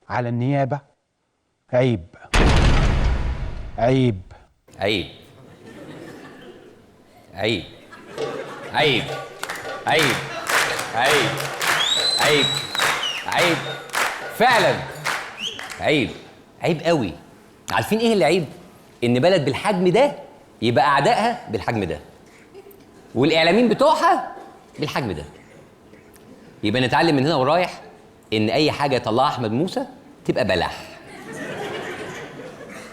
على النيابه. عيب عيب عيب عيب عيب عيب عيب عيب عيب فعلا عيب عيب قوي. عارفين ايه اللي عيب؟ ان بلد بالحجم ده يبقى اعدائها بالحجم ده والاعلاميين بتوعها بالحجم ده. يبقى نتعلم من هنا ورايح ان اي حاجه يطلعها احمد موسى تبقى بلح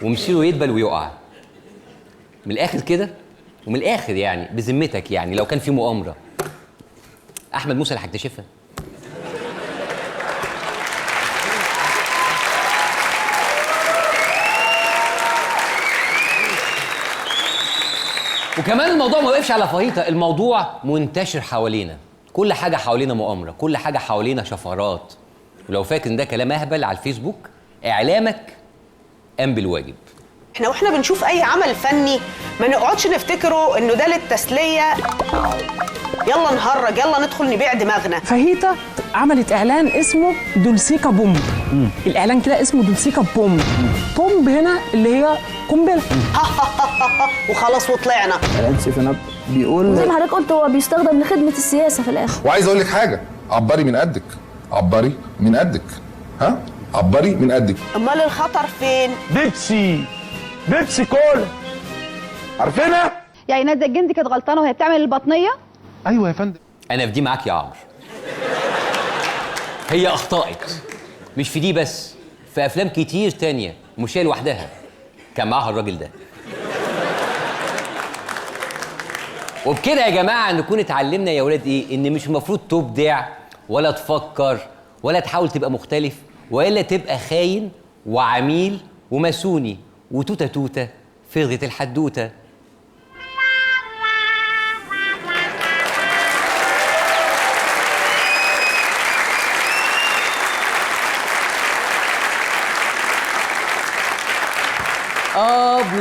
ومصيره يدبل ويقع. من الاخر كده، ومن الاخر يعني بذمتك، يعني لو كان في مؤامره احمد موسى اللي هيكتشفها. وكمان الموضوع ما وقفش على فهيطة، الموضوع منتشر حوالينا. كل حاجه حوالينا مؤامره، كل حاجه حوالينا شفرات. ولو فاكر ان ده كلام اهبل على الفيسبوك، اعلامك قام بالواجب. احنا واحنا بنشوف اي عمل فني ما نقعدش نفتكره انه ده للتسليه، يلا نهرج، يلا ندخل نبيع دماغنا. فهيطة عملت اعلان اسمه دولسيكا بوم. الاعلان كده اسمه دولسيكا بوم. بوم هنا اللي هي قنبله. وخلاص وطلعنا. اعلان سيفناب بيقول زي ما حضرتك قلت هو بيستخدم لخدمه السياسه في الاخر. وعايز اقول لك حاجه، عبري من قدك، عبري من قدك، ها؟ عبري من قدك. امال الخطر فين؟ بيبسي كولا، عارفينها؟ يعني نادية الجندي كانت غلطانه وهي بتعمل البطنيه؟ ايوه يا فندم. انا في دي معاك يا عمرو. هي اخطأت، مش في دي بس، في افلام كتير تانية ومش هي لوحدها كان معاها الراجل ده. وبكده يا جماعه نكون اتعلمنا يا ولاد ايه؟ ان مش المفروض تبدع ولا تفكر ولا تحاول تبقى مختلف، والا تبقى خاين وعميل وماسوني وتوته توته فرغة الحدوته.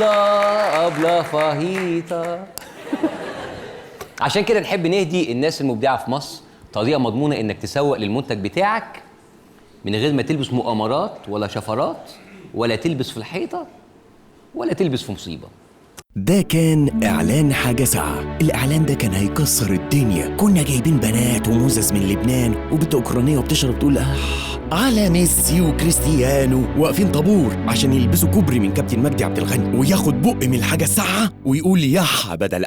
أبلة فاهيتا. عشان كده نحب نهدي الناس المبدعة في مصر طريقة مضمونة إنك تسوق للمنتج بتاعك من غير ما تلبس مؤامرات ولا شفرات ولا تلبس في الحيطة ولا تلبس في مصيبة. ده كان إعلان حاجة ساعة. الإعلان ده كان هيكسر الدنيا. كنا جايبين بنات وموزز من لبنان وبنت أوكرانية وبتشرب تقول على ميسي وكريستيانو واقفين طابور عشان يلبسوا كوبري من كابتن مجدي عبد الغني وياخد بق من الحاجة الساعة ويقول يح بدل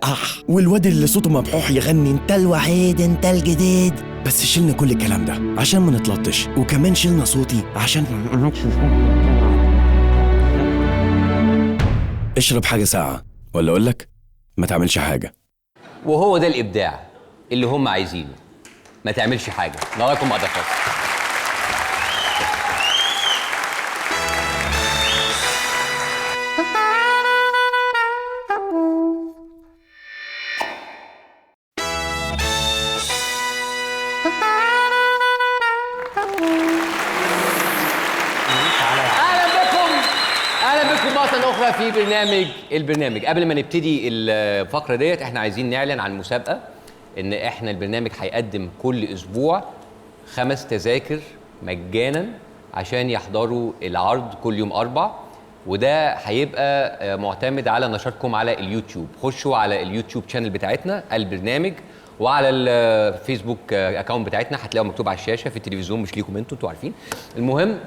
والواد اللي صوته مبحوح يغني انت الوحيد انت الجديد. بس شلنا كل الكلام ده عشان ما نتلطش، وكمان شلنا صوتي عشان اشرب حاجة ساعة ولا أقول لك ما تعملش حاجة. وهو ده الإبداع اللي هم عايزينه، ما تعملش حاجة. نراكم بعد الفاصل. أخرى في البرنامج. قبل ما نبتدي الفقرة ديت احنا عايزين نعلن عن مسابقة ان احنا البرنامج هيقدم كل اسبوع 5 تذاكر مجانا عشان يحضروا العرض كل يوم 4، وده هيبقى معتمد على نشاطكم على اليوتيوب. خشوا على اليوتيوب شانل بتاعتنا البرنامج، وعلى الفيسبوك اكاونت بتاعتنا هتلاقوا مكتوب على الشاشة. في التلفزيون مش ليكم انتوا عارفين. المهم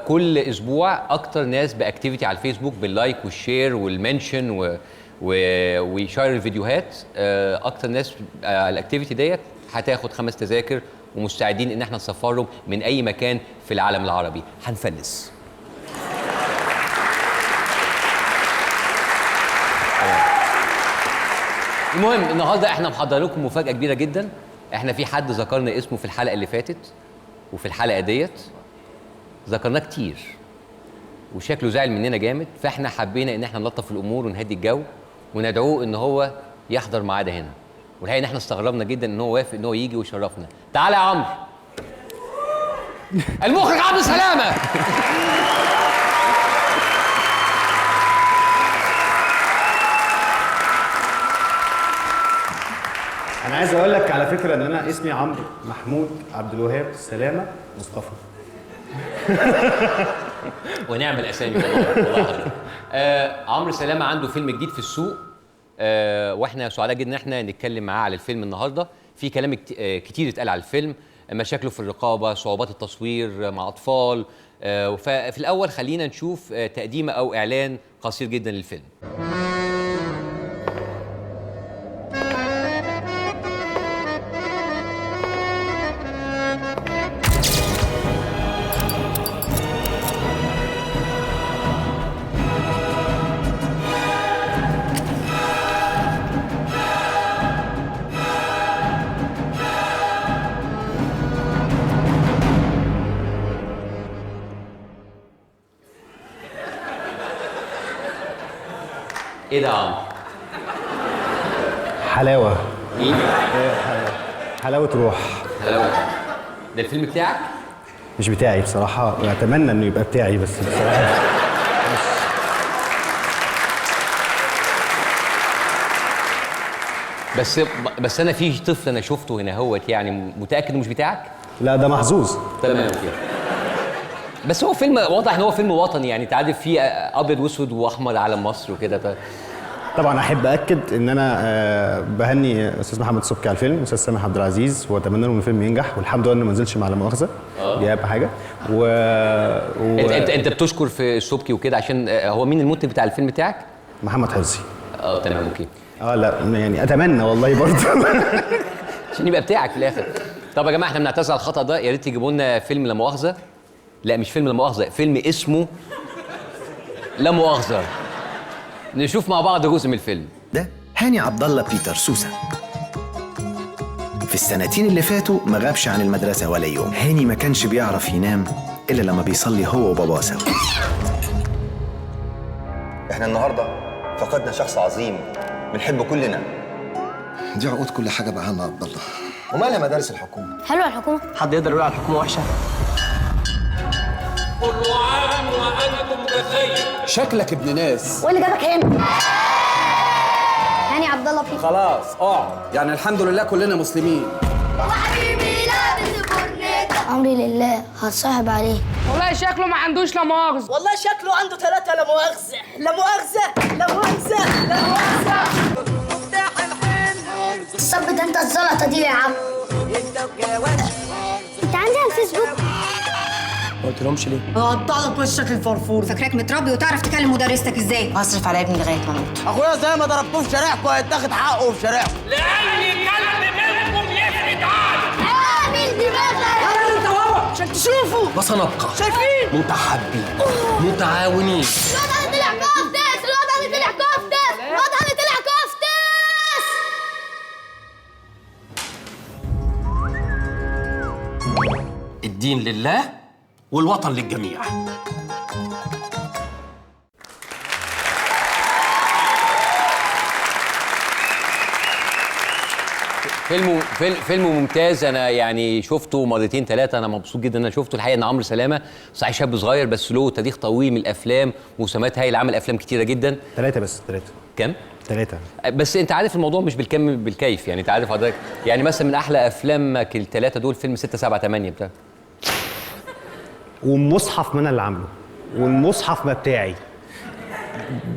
كل اسبوع اكتر ناس باكتيفيتي على الفيسبوك باللايك والشير والمنشن ويشير الفيديوهات، اكتر ناس الاكتيفيتي ديت هتاخد 5 تذاكر، ومستعدين ان احنا نسفرهم من اي مكان في العالم العربي. هنفلس. المهم النهارده احنا محضرين لكم مفاجأة كبيرة جدا. احنا في حد ذكرنا اسمه في الحلقة اللي فاتت وفي الحلقة ديت ذكرناه كتير وشكله زعل مننا جامد، فاحنا حبينا ان احنا نلطف الامور ونهدي الجو وندعوه ان هو يحضر معانا هنا. والحقيقه ان احنا استغربنا جدا ان هو وافق ان هو يجي ويشرفنا. تعالى يا عمرو. المخرج عبد سلامه. انا عايز اقول لك على فكره ان انا اسمي عمرو محمود عبد الوهاب سلامه مصطفى. ونعمل اسامي والله. عمرو سلامه عنده فيلم جديد في السوق، واحنا سعداء جدا ان احنا نتكلم معاه على الفيلم النهارده. في كلام كتير اتقال على الفيلم، مشاكله في الرقابه، صعوبات التصوير مع اطفال. ففي الاول خلينا نشوف تقديمه او اعلان قصير جدا للفيلم. ايه ده يا عمرو؟ حلاوه. ايه؟ حلاوه روح. حلاوه. ده الفيلم بتاعك؟ مش بتاعي بصراحه، واتمنى انه يبقى بتاعي بس بصراحه بس انا في طفل انا شفته هنا هوت، يعني متاكد انه مش بتاعك؟ لا ده محظوظ. تمام اوكي. بس هو فيلم واضح ان هو فيلم وطني، يعني انت عارف فيه ابيض واسود واحمر علم مصر وكده. طبعا احب اكد ان انا بهني استاذ محمد سبكي على الفيلم واستاذ سامح عبد العزيز، واتمنى له ان الفيلم ينجح، والحمد لله انه ما نزلش مع لا مؤاخذه. دي اهم حاجه. انت بتشكر في السبكي وكده عشان هو مين المنتج بتاع الفيلم بتاعك؟ محمد حفظي. تمام اوكي. لا يعني اتمنى والله برضه عشان يبقى بتاعك في الاخر. طب يا جماعه احنا بنعتذر على الخطا ده، يا ريت تجيبوا لنا فيلم لا مؤاخذه. لا مش فيلم لا مؤاخذه، فيلم اسمه لا مؤاخذه. نشوف مع بعض جزء من الفيلم ده. هاني عبد الله بيتر سوسة في السنتين اللي فاتوا ما غابش عن المدرسة ولا يوم. هاني ما كانش بيعرف ينام إلا لما بيصلي هو وباباه سوا. احنا النهارده فقدنا شخص عظيم بنحبه كلنا. دي عقود كل حاجة بقى يا عبد الله. ومالها مدارس الحكومة؟ حلوه الحكومه. حد يقدر يقول على الحكومة وحشة؟ كل عام وأنتم شكلك ابن ناس. واللي جابك هنا؟ هاني عبد الله فيك. خلاص اقعد، يعني الحمد لله كلنا مسلمين. وحبيبي لابس برنيتا. امري لله هتصاحب عليه. والله شكله ما عندوش لا مؤاخذة. والله شكله عنده 3 لا مؤاخذة. لا مؤاخذة لا مؤاخذة لا مؤاخذة. مفتاح الحلم. الصب ده انت الزلطة دي يا عم. انت عندي على الفيسبوك؟ ما قلتلهمش ليه؟ هقطع لك وشك الفرفور. فاكراك متربي وتعرف تكلم مدرستك ازاي؟ هصرف على ابني لغايه ما اموت. اخويا زي ما ضربتوه في شارعكم هيتاخد حقه في شارعكم. لأي كلب منكم يفرد عقل. اعمل دماغك. يلا انت وهو عشان تشوفوا. وسنبقى شايفين؟ متحابين متعاونين. الواد اللي طلع كفتاس. الواد اللي طلع كفتاس. الواد اللي طلع كفتاس. الدين لله والوطن للجميع. فيلم ممتاز. انا يعني شفته مرتين ثلاثه، انا مبسوط جدا انا شفته. الحقيقه ان عمرو سلامه صحيح شاب صغير بس له تاريخ طويل من الافلام وسمات هايل، عمل افلام كتيره جدا. 3 بس 3. كم؟ 3. بس انت عارف الموضوع مش بالكم بالكيف، يعني انت عارف حضرتك يعني مثلا من احلى افلامك ال3 دول فيلم 6 7 8 بتاع. والمصحف ما انا اللي عامله، والمصحف ما بتاعي،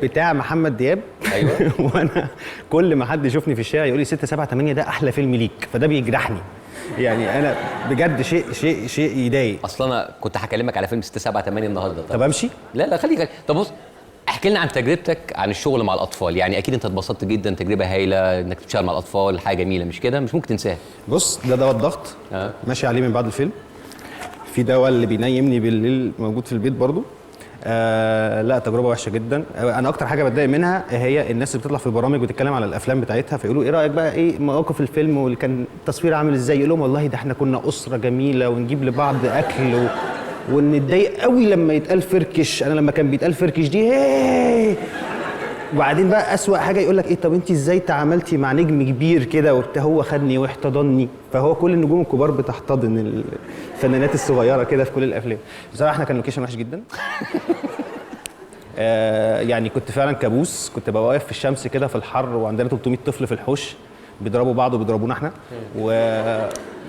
بتاع محمد دياب. ايوه. وانا كل ما حد يشوفني في الشارع يقول لي 6 7 8 ده احلى فيلم ليك، فده بيجرحني. يعني انا بجد شيء يضايق. اصلا انا كنت هكلمك على فيلم 6 7 8 النهارده. طب امشي؟ لا خليك. طب بص، احكي لنا عن تجربتك عن الشغل مع الاطفال. يعني اكيد انت اتبسطت جدا، تجربه هايله انك تشتغل مع الاطفال، حاجه جميله مش كده؟ مش ممكن تنساها. بص، ده دواء الضغط ماشي عليه من بعد الفيلم. في دواء اللي بينيمني بالليل موجود في البيت برضو. لا تجربه وحشه جدا. انا اكتر حاجه بتضايق منها هي الناس اللي بتطلع في برامج وتتكلم على الافلام بتاعتها، فيقولوا ايه رايك بقى، ايه مواقف الفيلم واللي كان التصوير عامل ازاي؟ يقول لهم والله ده احنا كنا اسره جميله ونجيب لبعض اكل ونتضايق قوي لما يتقال فركش. انا لما كان بيتقال فركش دي وبعدين بقى اسوأ حاجه يقول لك ايه، طب انت ازاي تعاملتي مع نجم كبير كده وبتاع؟ هو خدني واحتضنني. فهو كل النجوم الكبار بتحتضن الفنانات الصغيره كده في كل الافلام. بصراحه احنا كان لوكيشن وحش جدا. يعني كنت فعلا كابوس. كنت ببقى واقف في الشمس كده في الحر وعندنا 300 طفل في الحوش بيضربوا بعض وبيضربونا احنا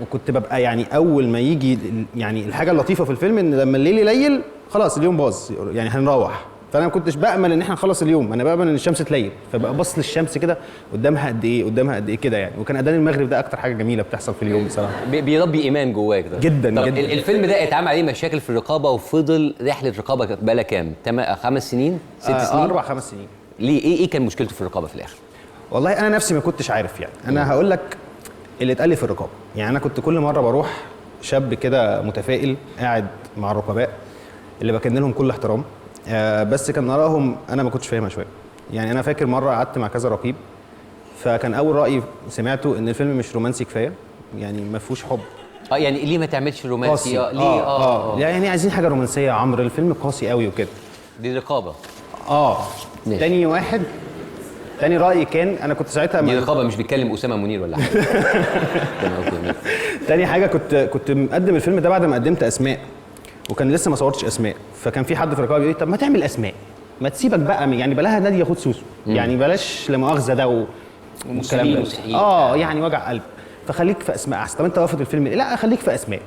وكنت ببقى يعني اول ما يجي يعني الحاجه اللطيفه في الفيلم ان لما الليل يليل خلاص اليوم باظ، يعني هنروح. فانا ما كنتش بامل ان احنا نخلص اليوم، انا بامل ان الشمس تليل، فبقى باص للشمس كده قدامها قد ايه قدامها قد ايه كده يعني. وكان اذان المغرب ده اكتر حاجه جميله بتحصل في اليوم بصراحه. بيربي ايمان جواك ده جدا. طب جدا. الفيلم ده اتعمل عليه مشاكل في الرقابه وفضل رحله رقابه بقى لها كام؟ 5 سنين 6 سنين 4 5 سنين. ليه؟ ايه كان مشكلته في الرقابه في الاخر؟ والله انا نفسي ما كنتش عارف. يعني انا هقول لك اللي اتقال لي في الرقابه. يعني انا كنت كل مره بروح شاب كده متفائل قاعد مع الرقباء اللي بكن لهم كل احترام، بس كان آرائهم انا ما كنتش فاهمها شويه. يعني انا فاكر مره قعدت مع كذا رقيب، فكان اول راي سمعته ان الفيلم مش رومانسي كفايه، يعني ما فيهوش حب. يعني ليه ما تعملش رومانسي؟ ليه؟ يعني عايزين حاجه رومانسيه يا عمرو، الفيلم قاسي قوي وكده. دي رقابه. تاني راي كان انا كنت ساعتها دي رقابه مش بيتكلم اسامه منير ولا حاجه. تاني حاجه كنت مقدم الفيلم ده بعد ما قدمت اسماء، وكان لسه ما صورتش اسماء. فكان في حد في الرقابه بيقول لي طب ما تعمل اسماء، ما تسيبك بقى يعني بلاها ناديه خد سوسو، يعني بلاش لا مؤاخذه ده والكلام ده. يعني وجع قلب، فخليك في اسماء احسن. طب انت رافض الفيلم ليه؟ لا خليك في اسماء.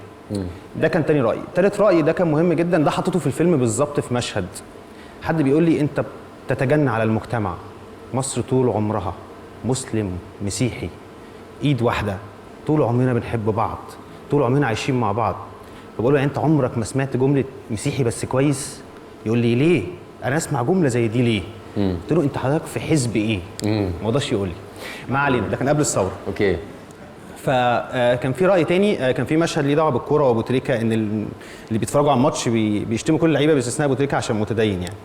ده كان تاني راي. تالت راي ده كان مهم جدا، ده حطيته في الفيلم بالظبط في مشهد. حد بيقول لي انت بتتجنى على المجتمع، مصر طول عمرها مسلم مسيحي ايد واحده، طول عمرنا بنحب بعض، طول عمرنا عايشين مع بعض. فبقول له يعني انت عمرك ما سمعت جمله مسيحي بس كويس؟ يقول لي ليه؟ انا اسمع جمله زي دي ليه؟ قلت له انت حضرتك في حزب ايه؟ ما رضاش يقول لي. ما علينا، ده كان قبل الثوره. اوكي. فكان في راي تاني، كان في مشهد ليه دعوه بالكوره وابو تريكه، ان اللي بيتفرجوا على الماتش بيشتموا كل اللعيبه باستثناء ابو تريكه عشان متدين يعني.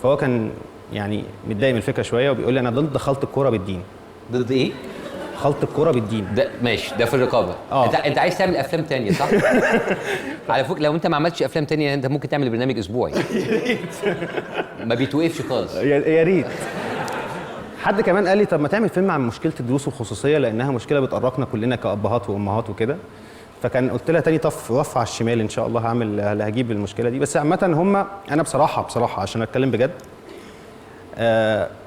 فهو كان يعني متضايق من الفكره شويه وبيقول لي انا ضد خلط الكوره بالدين. ضد ايه؟ خلط الكوره بالدين. ده ماشي، ده في الرقابه. انت عايز تعمل افلام تانية صح؟ على فكره لو انت ما عملتش افلام تانية انت ممكن تعمل برنامج اسبوعي. ما بيتوقفش خالص. يا ريت. حد كمان قال لي طب ما تعمل فيلم عن مشكله الدروس الخصوصيه لانها مشكله بتقرقنا كلنا كابهات وامهات وكده. فكان قلت لها تاني طف وقف على الشمال ان شاء الله هجيب المشكله دي. بس عامه هم انا بصراحه عشان اتكلم بجد،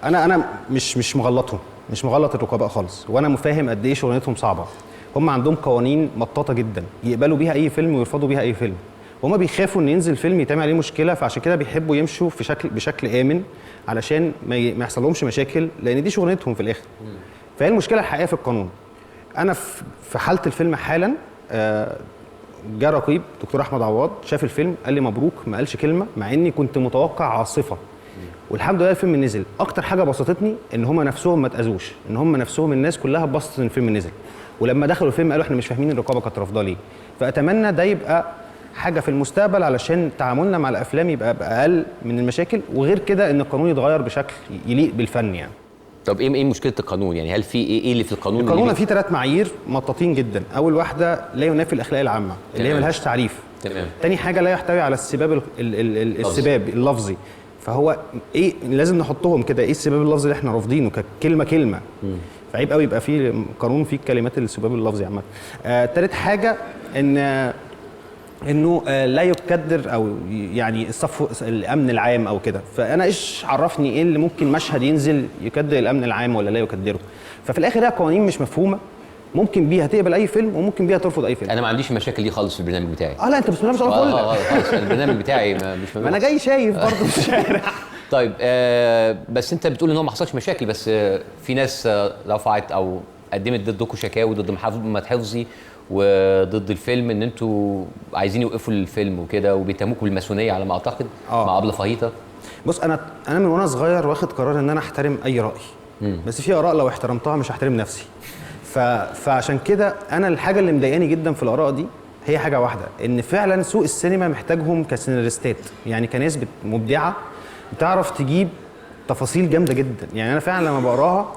انا مش مغلطهم، مش مغلط الرقباء خالص، وانا مفاهم قد ايه شغلانتهم صعبه. هم عندهم قوانين مطاطه جدا يقبلوا بيها اي فيلم ويرفضوا بيها اي فيلم. وهم بيخافوا ان ينزل فيلم يتعمل عليه مشكله، فعشان كده بيحبوا يمشوا بشكل امن علشان ما يحصلهمش مشاكل، لان دي شغلانتهم في الاخر. فهي المشكله الحقيقيه في القانون. انا في حاله الفيلم حالا جه رقيب دكتور احمد عواد شاف الفيلم قال لي مبروك، ما قالش كلمه، مع اني كنت متوقع عاصفه. والحمد لله الفيلم نزل. اكتر حاجه بسطتني ان هم نفسهم ما اتاذوش، ان هم نفسهم الناس كلها اتبسطت ان الفيلم نزل. ولما دخلوا الفيلم قالوا احنا مش فاهمين الرقابه كانت رافضاه ليه. فاتمنى ده يبقى حاجه في المستقبل علشان تعاملنا مع الافلام يبقى اقل من المشاكل، وغير كده ان القانون يتغير بشكل يليق بالفن يعني. طب ايه مشكله القانون؟ يعني هل في ايه اللي في القانون؟ القانون فيه 3 معايير مطاطين جدا. اول واحده لا ينافي الاخلاق العامه اللي هي ملهاش تعريف. تمام. تاني حاجه لا يحتوي على السباب السباب اللفظي. فهو ايه لازم نحطهم كده، ايه السباب اللفظي اللي احنا رافضينه ككلمه. فعيب قوي يبقى في قانون فيه كلمات السباب اللفظي عامه. تالت حاجه انه لا يكدر او يعني الصف الامن العام او كده. فانا ايش عرفني ايه اللي ممكن مشهد ينزل يكدر الامن العام ولا لا يكدره؟ ففي الاخر هي قوانين مش مفهومه، ممكن بيها تقبل اي فيلم وممكن بيها ترفض اي فيلم. انا ما عنديش المشاكل دي خالص في البرنامج بتاعي. لا انت بسم الله ما شاء الله خالص البرنامج بتاعي مش ما انا جاي شايف برضه في الشارع. طيب بس انت بتقول ان هو ما حصلش مشاكل، بس في ناس رفعت او قدمت ضدكم شكاوي ضد محمد حفظي وضد الفيلم ان انتوا عايزين يوقفوا الفيلم وكده، وبيتهموكم بالماسونيه على ما اعتقد مع ابله فهيطه. بص انا من وانا صغير واخد قرار ان انا احترم اي راي. بس في اراء لو احترمتها مش هحترم نفسي. فعشان كده انا الحاجه اللي مضايقاني جدا في الاراء دي هي حاجه واحده، ان فعلا سوق السينما محتاجهم كسيناريستات، يعني كناس مبدعه بتعرف تجيب تفاصيل جامده جدا. يعني انا فعلا لما بقراها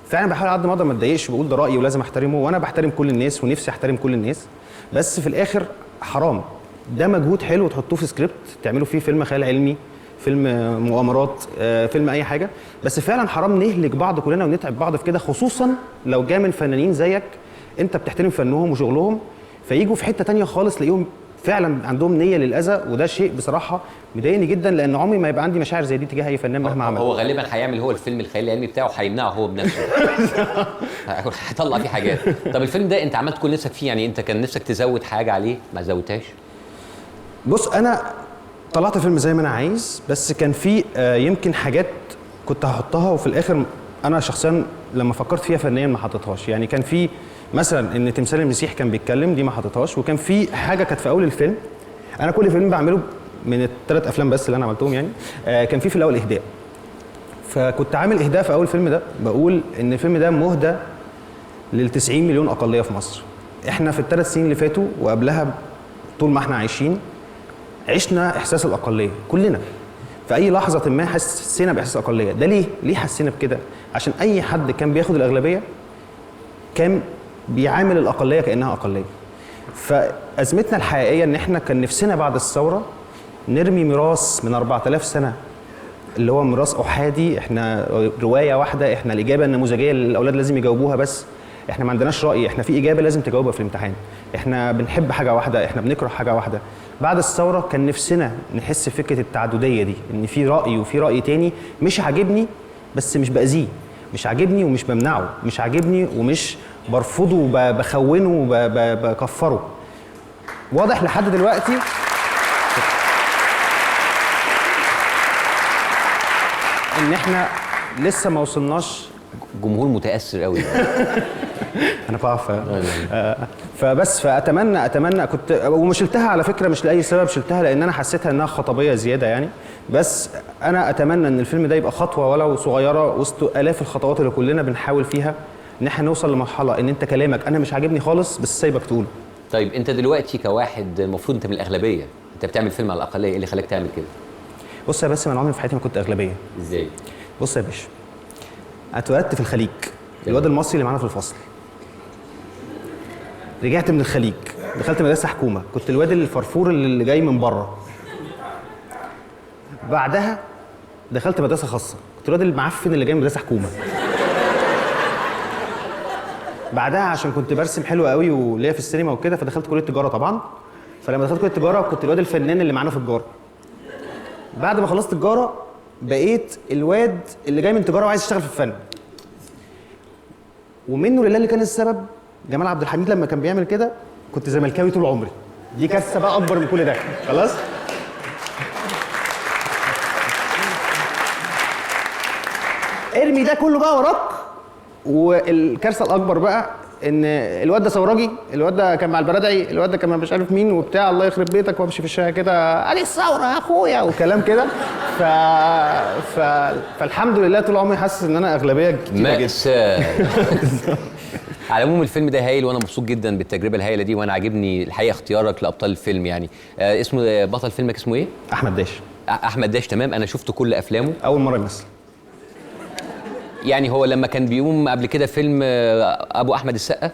فعلا بحاول على قد ما اقدر ما اتضايقش، بقول ده رايي ولازم احترمه، وانا بحترم كل الناس ونفسي احترم كل الناس. بس في الاخر حرام، ده مجهود حلو تحطوه في سكريبت تعملوا فيه فيلم خيال علمي، فيلم مؤامرات، فيلم اي حاجه. بس فعلا حرام نهلك بعض كلنا ونتعب بعض في كده، خصوصا لو جاء من فنانين زيك انت بتحترم فنهم وشغلهم، فييجوا في حته تانية خالص تلاقيهم فعلا عندهم نيه للاذى. وده شيء بصراحه مضايقني جدا، لان عمري ما يبقى عندي مشاعر زي دي تجاه اي فنان مهما عمل. هو غالبا هيعمل هو الفيلم الخيال العلمي بتاعه هيمنعه هو بنفسه. هيطلع فيه حاجات. طب الفيلم ده انت عملت كل نفسك فيه، يعني انت كان نفسك تزود حاجه عليه ما زودتهاش؟ بص انا طلعت فيلم زي ما انا عايز، بس كان في يمكن حاجات كنت هحطها وفي الاخر انا شخصيا لما فكرت فيها فنيا ما حطيتهاش. يعني كان في مثلا ان تمثال المسيح كان بيتكلم، دي ما حطيتهاش. وكان في حاجه كانت في اول الفيلم، انا كل فيلم بعمله من ال3 افلام بس اللي انا عملتهم يعني كان في الاول اهداء. فكنت عامل اهداء في اول فيلم ده بقول ان الفيلم ده مهدى لل90 مليون اقليه في مصر. احنا في ال3 سنين اللي فاتوا وقبلها طول ما احنا عايشين عشنا احساس الاقليه كلنا، في اي لحظه ما حسينا باحساس الاقليه ده. ليه حسينا بكده؟ عشان اي حد كان بياخد الاغلبيه كان بيعامل الاقليه كانها اقليه. فازمتنا الحقيقيه ان احنا كان نفسنا بعد الثوره نرمي ميراث من 4000 سنه اللي هو ميراث احادي، احنا روايه واحده، احنا الاجابه النموذجيه اللي الاولاد لازم يجاوبوها، بس احنا ما عندناش راي، احنا في اجابه لازم تجاوبها في الامتحان، احنا بنحب حاجه واحده، احنا بنكره حاجه واحده. بعد الثوره كان نفسنا نحس بفكره التعدديه دي، ان في راي وفي راي تاني مش عاجبني بس مش باذيه، مش عاجبني ومش بمنعه، مش عاجبني ومش برفضه وبخونه وبكفره. واضح لحد دلوقتي ان احنا لسه ما وصلناش. جمهور متاثر قوي. انا بعرف. فبس فاتمنى كنت ومش شلتها على فكره مش لاي سبب، شلتها لان انا حسيتها انها خطبيه زياده يعني. بس انا اتمنى ان الفيلم ده يبقى خطوه ولو صغيره وسط الاف الخطوات اللي كلنا بنحاول فيها ان احنا نوصل لمرحله ان انت كلامك انا مش عاجبني خالص بس سايبك تقوله. طيب انت دلوقتي كواحد المفروض انت من الاغلبيه، انت بتعمل فيلم على الاقليه، ايه اللي خلاك تعمل كده؟ بص يا باسم انا عمري في حياتي ما كنت اغلبيه. ازاي؟ بص يا باشا، اتولدت في الخليج، الواد المصري اللي معانا في الفصل. رجعت من الخليج دخلت مدرسه حكومه، كنت الواد الفرفور اللي جاي من بره. بعدها دخلت مدرسه خاصه، كنت الواد المعفن اللي جاي من مدرسه حكومه. بعدها عشان كنت برسم حلو قوي وليا في السينما وكده، فدخلت كليه تجاره طبعا. فلما دخلت كليه تجاره كنت الواد الفنان اللي معانا في تجاره. بعد ما خلصت تجاره بقيت الواد اللي جاي من تجاره وعايز يشتغل في الفن. ومنه لله اللي كان السبب جمال عبد الحميد لما كان بيعمل كده، كنت زملكاوي طول عمري. دي كارثه بقى اكبر من كل ده. خلاص. ارمي ده كله بقى وراك. والكارثه الاكبر بقى ان الواد ده ثوراجي، الواد ده كان مع البرادعي، الواد ده كان مش عارف مين وبتاع، الله يخرب بيتك، وامشي في الشارع كده علي الثوره يا اخويا وكلام كده. فالحمد لله طول عمري حاسس ان انا اغلبيه كتير جدا. على العموم الفيلم ده هايل، وانا مبسوط جدا بالتجربه الهايله دي، وانا عاجبني الحقيقه اختيارك لابطال الفيلم. يعني اسمه بطل فيلمك اسمه ايه؟ احمد داش. احمد داش، تمام. انا شفت كل افلامه. اول مره يمثل. يعني هو لما كان بيقوم قبل كده فيلم ابو احمد السقا.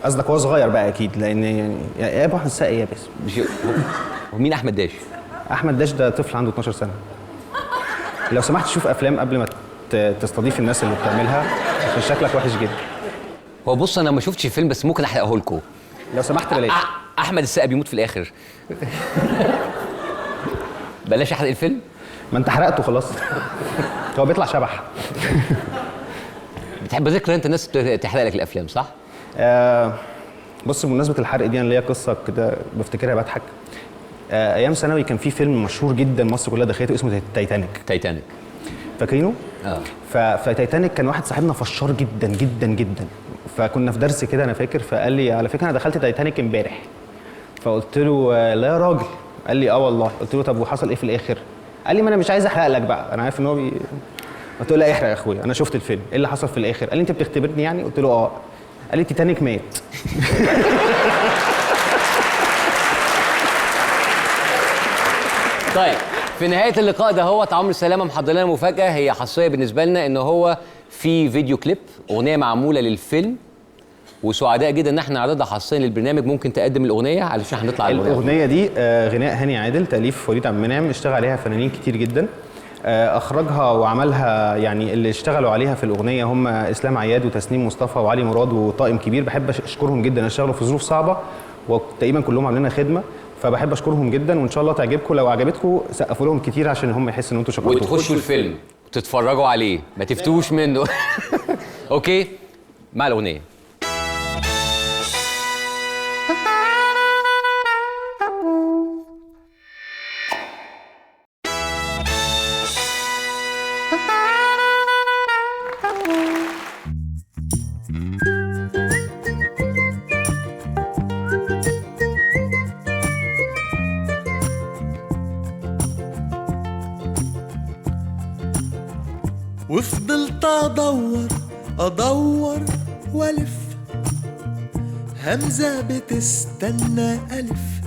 قصدك وهو صغير بقى اكيد، لان يعني ابو احمد السقا ايه بس. هو مين احمد داش؟ احمد داش ده طفل عنده 12 سنه. لو سمحت شوف افلام قبل ما تستضيف الناس اللي بتعملها، عشان شكلك وحش جدا. هو بص انا ما شفتش الفيلم بس ممكن احرقه لكم لو سمحت. بلاش. احمد السقا بيموت في الاخر. بلاش احرق الفيلم. ما انت حرقته خلاص. هو بيطلع شبح. بتحب ذكر انت الناس تحرق لك الافلام صح؟ بص بمناسبه الحرق دي انا ليا قصه كده بفتكرها بضحك. ايام ثانوي كان في فيلم مشهور جدا مصر كلها دخلته اسمه تايتانيك. فاكرينه؟ فتايتانيك كان واحد صاحبنا فشار جدا جدا جدا. فكنا في درس كده انا فاكر، فقال لي على فكره انا دخلت تايتانيك امبارح. فقلت له لا يا راجل. قال لي اه والله. قلت له طب وحصل ايه في الاخر؟ قال لي ما انا مش عايز احرق لك بقى، انا عارف ان هو قلت له لا احرق يا اخويا، انا شفت الفيلم. ايه اللي حصل في الاخر؟ قال لي انت بتختبرني يعني؟ قلت له اه. قال لي تيتانيك مات. طيب في نهايه اللقاء ده هو عمرو سلامه محضر لنا مفاجاه هي حصريه بالنسبه لنا، ان هو في فيديو كليب اغنيه معموله للفيلم، وسعداء جدا ان احنا نعرضها حصريا للبرنامج. ممكن تقدم الاغنيه علشان هنطلع الاغنيه دي غناء هاني عادل، تاليف وليد عبد المنعم، اشتغل عليها فنانين كتير جدا. اخرجها وعملها، يعني اللي اشتغلوا عليها في الاغنيه هم اسلام عياد وتسنيم مصطفى وعلي مراد وطاقم كبير. بحب اشكرهم جدا، اشتغلوا في ظروف صعبه وتقريبا كلهم عاملين خدمه، فبحب اشكرهم جدا وان شاء الله تعجبكم. لو عجبتكم سقفوا لهم كتير عشان هم يحسوا ان انتوا شكرتوا. وتخشوا الفيلم وتتفرجوا عليه، ما تفتوش منه. اوكي مع الاغنيه. وفضلت ادور والف، همزة بتستنى الف،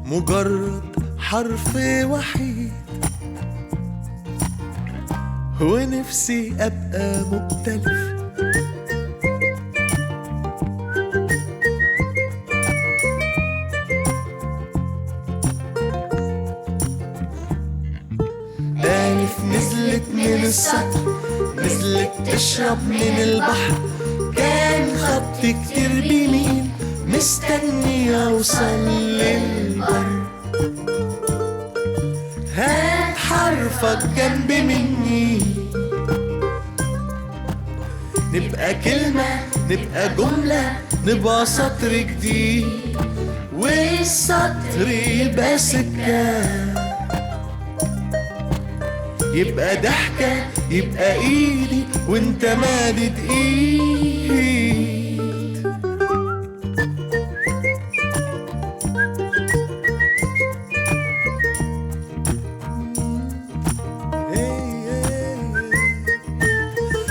مجرد حرف وحيد، ونفسي ابقى مختلف. نزلت من السطر، نزلت تشرب من البحر، كان خط كتير بيمين مستني اوصل للبر. هات حرفك جنب مني، نبقى كلمة، نبقى جملة، نبقى سطر جديد، والسطر يبقى سكة، يبقى ضحكة، يبقى ايدي وانت مادد ايد.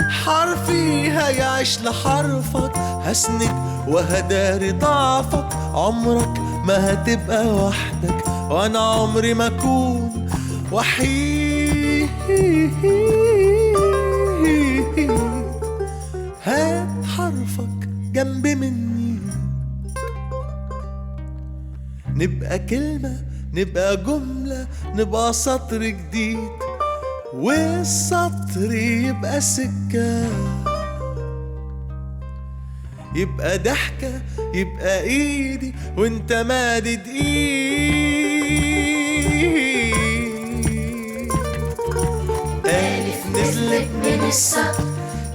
حرفي هيعيش لحرفك، هسند وهداري ضعفك، عمرك ما هتبقى وحدك وانا عمري ما اكون وحيد. هات حرفك جنب مني، نبقى كلمة، نبقى جملة، نبقى سطر جديد، والسطر يبقى سكة، يبقى ضحكة يبقى ايدي وانت مادد ايد. ألف نزلت من السطح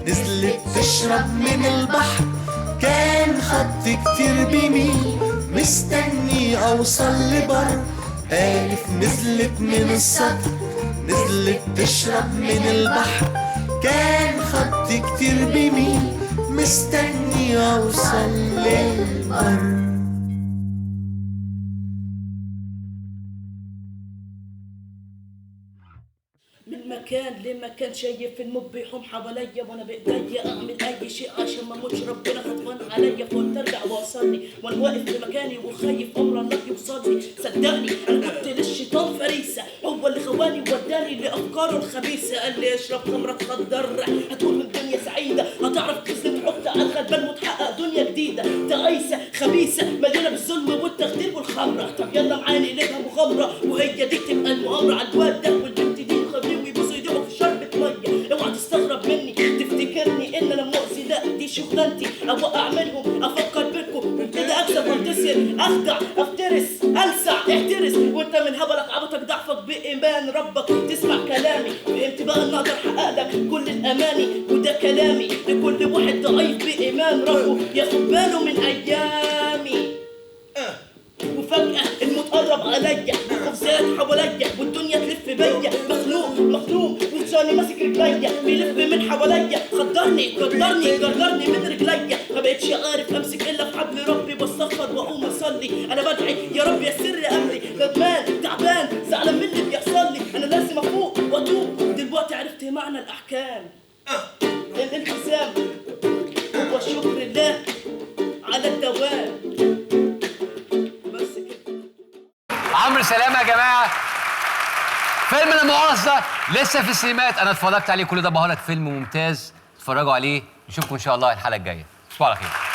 نزلت تشرب من البحر، كان خط كتير بميل مستني اوصل لبر. ألف نزلت من السطح نزلت تشرب من البحر، كان خط كتير بميل مستني اوصل للبر. من مكان لمكان شايف الموت بيحوم حواليا وانا بايديا اعمل اي شيء عشان ما اموتش، ربنا غضبان عليا فقلت ارجع واوصلني وانا واقف في مكاني وخايف امر الله يوصلني. صدقني انا كنت للشيطان فريسه، هو اللي خواني ووداني لافكاره الخبيثه. قال لي اشرب خمره تخدر هتكون من الدنيا سعيده، هتعرف تسلم تحط على الغلبان وتحقق دنيا جديده. تعيسه خبيثه مليانه بالظلم والتخدير والخمره، طب يلا معانا نقلبها مغامره وهي دي تبقى المؤامره على الواد ده والبنت دي اوعى تستغرب مني تفتكرني ان انا مؤذي، لا دي شغلانتي اوقع منهم افكر بينكم ابتدي اكسب وانتصر اخدع افترس السع احترس، وانت من هبلك عبطك ضعفك بايمان ربك تسمع كلامي. فهمت بقى ان اقدر احقق لك كل الاماني، وده كلامي لكل واحد ضعيف بايمان ربه ياخد باله من ايامي. وفجأة الموت قرب عليا والخبزات حواليا والدنيا تلف بيا، مخنوق ولساني ماسك رجليا بيلف من حواليا، خدرني جرجرني من رجليا، ما بقتش عارف امسك الا في حبل ربي، بستغفر واقوم اصلي. انا بدعي يا رب يسر امري، ندمان تعبان زعلان من اللي بيحصل لي، انا لازم افوق واتوب. دلوقتي عرفت معنى الاحكام، الالتزام هو الشكر لله على الدوام. عمرو سلامة يا جماعة، فيلم لا مؤاخذة لسه في السينمات، أنا اتفرجت عليه كل ده بهارك، فيلم ممتاز، اتفرجوا عليه، نشوفكم إن شاء الله الحلقة الجاية، تصبحوا على خير.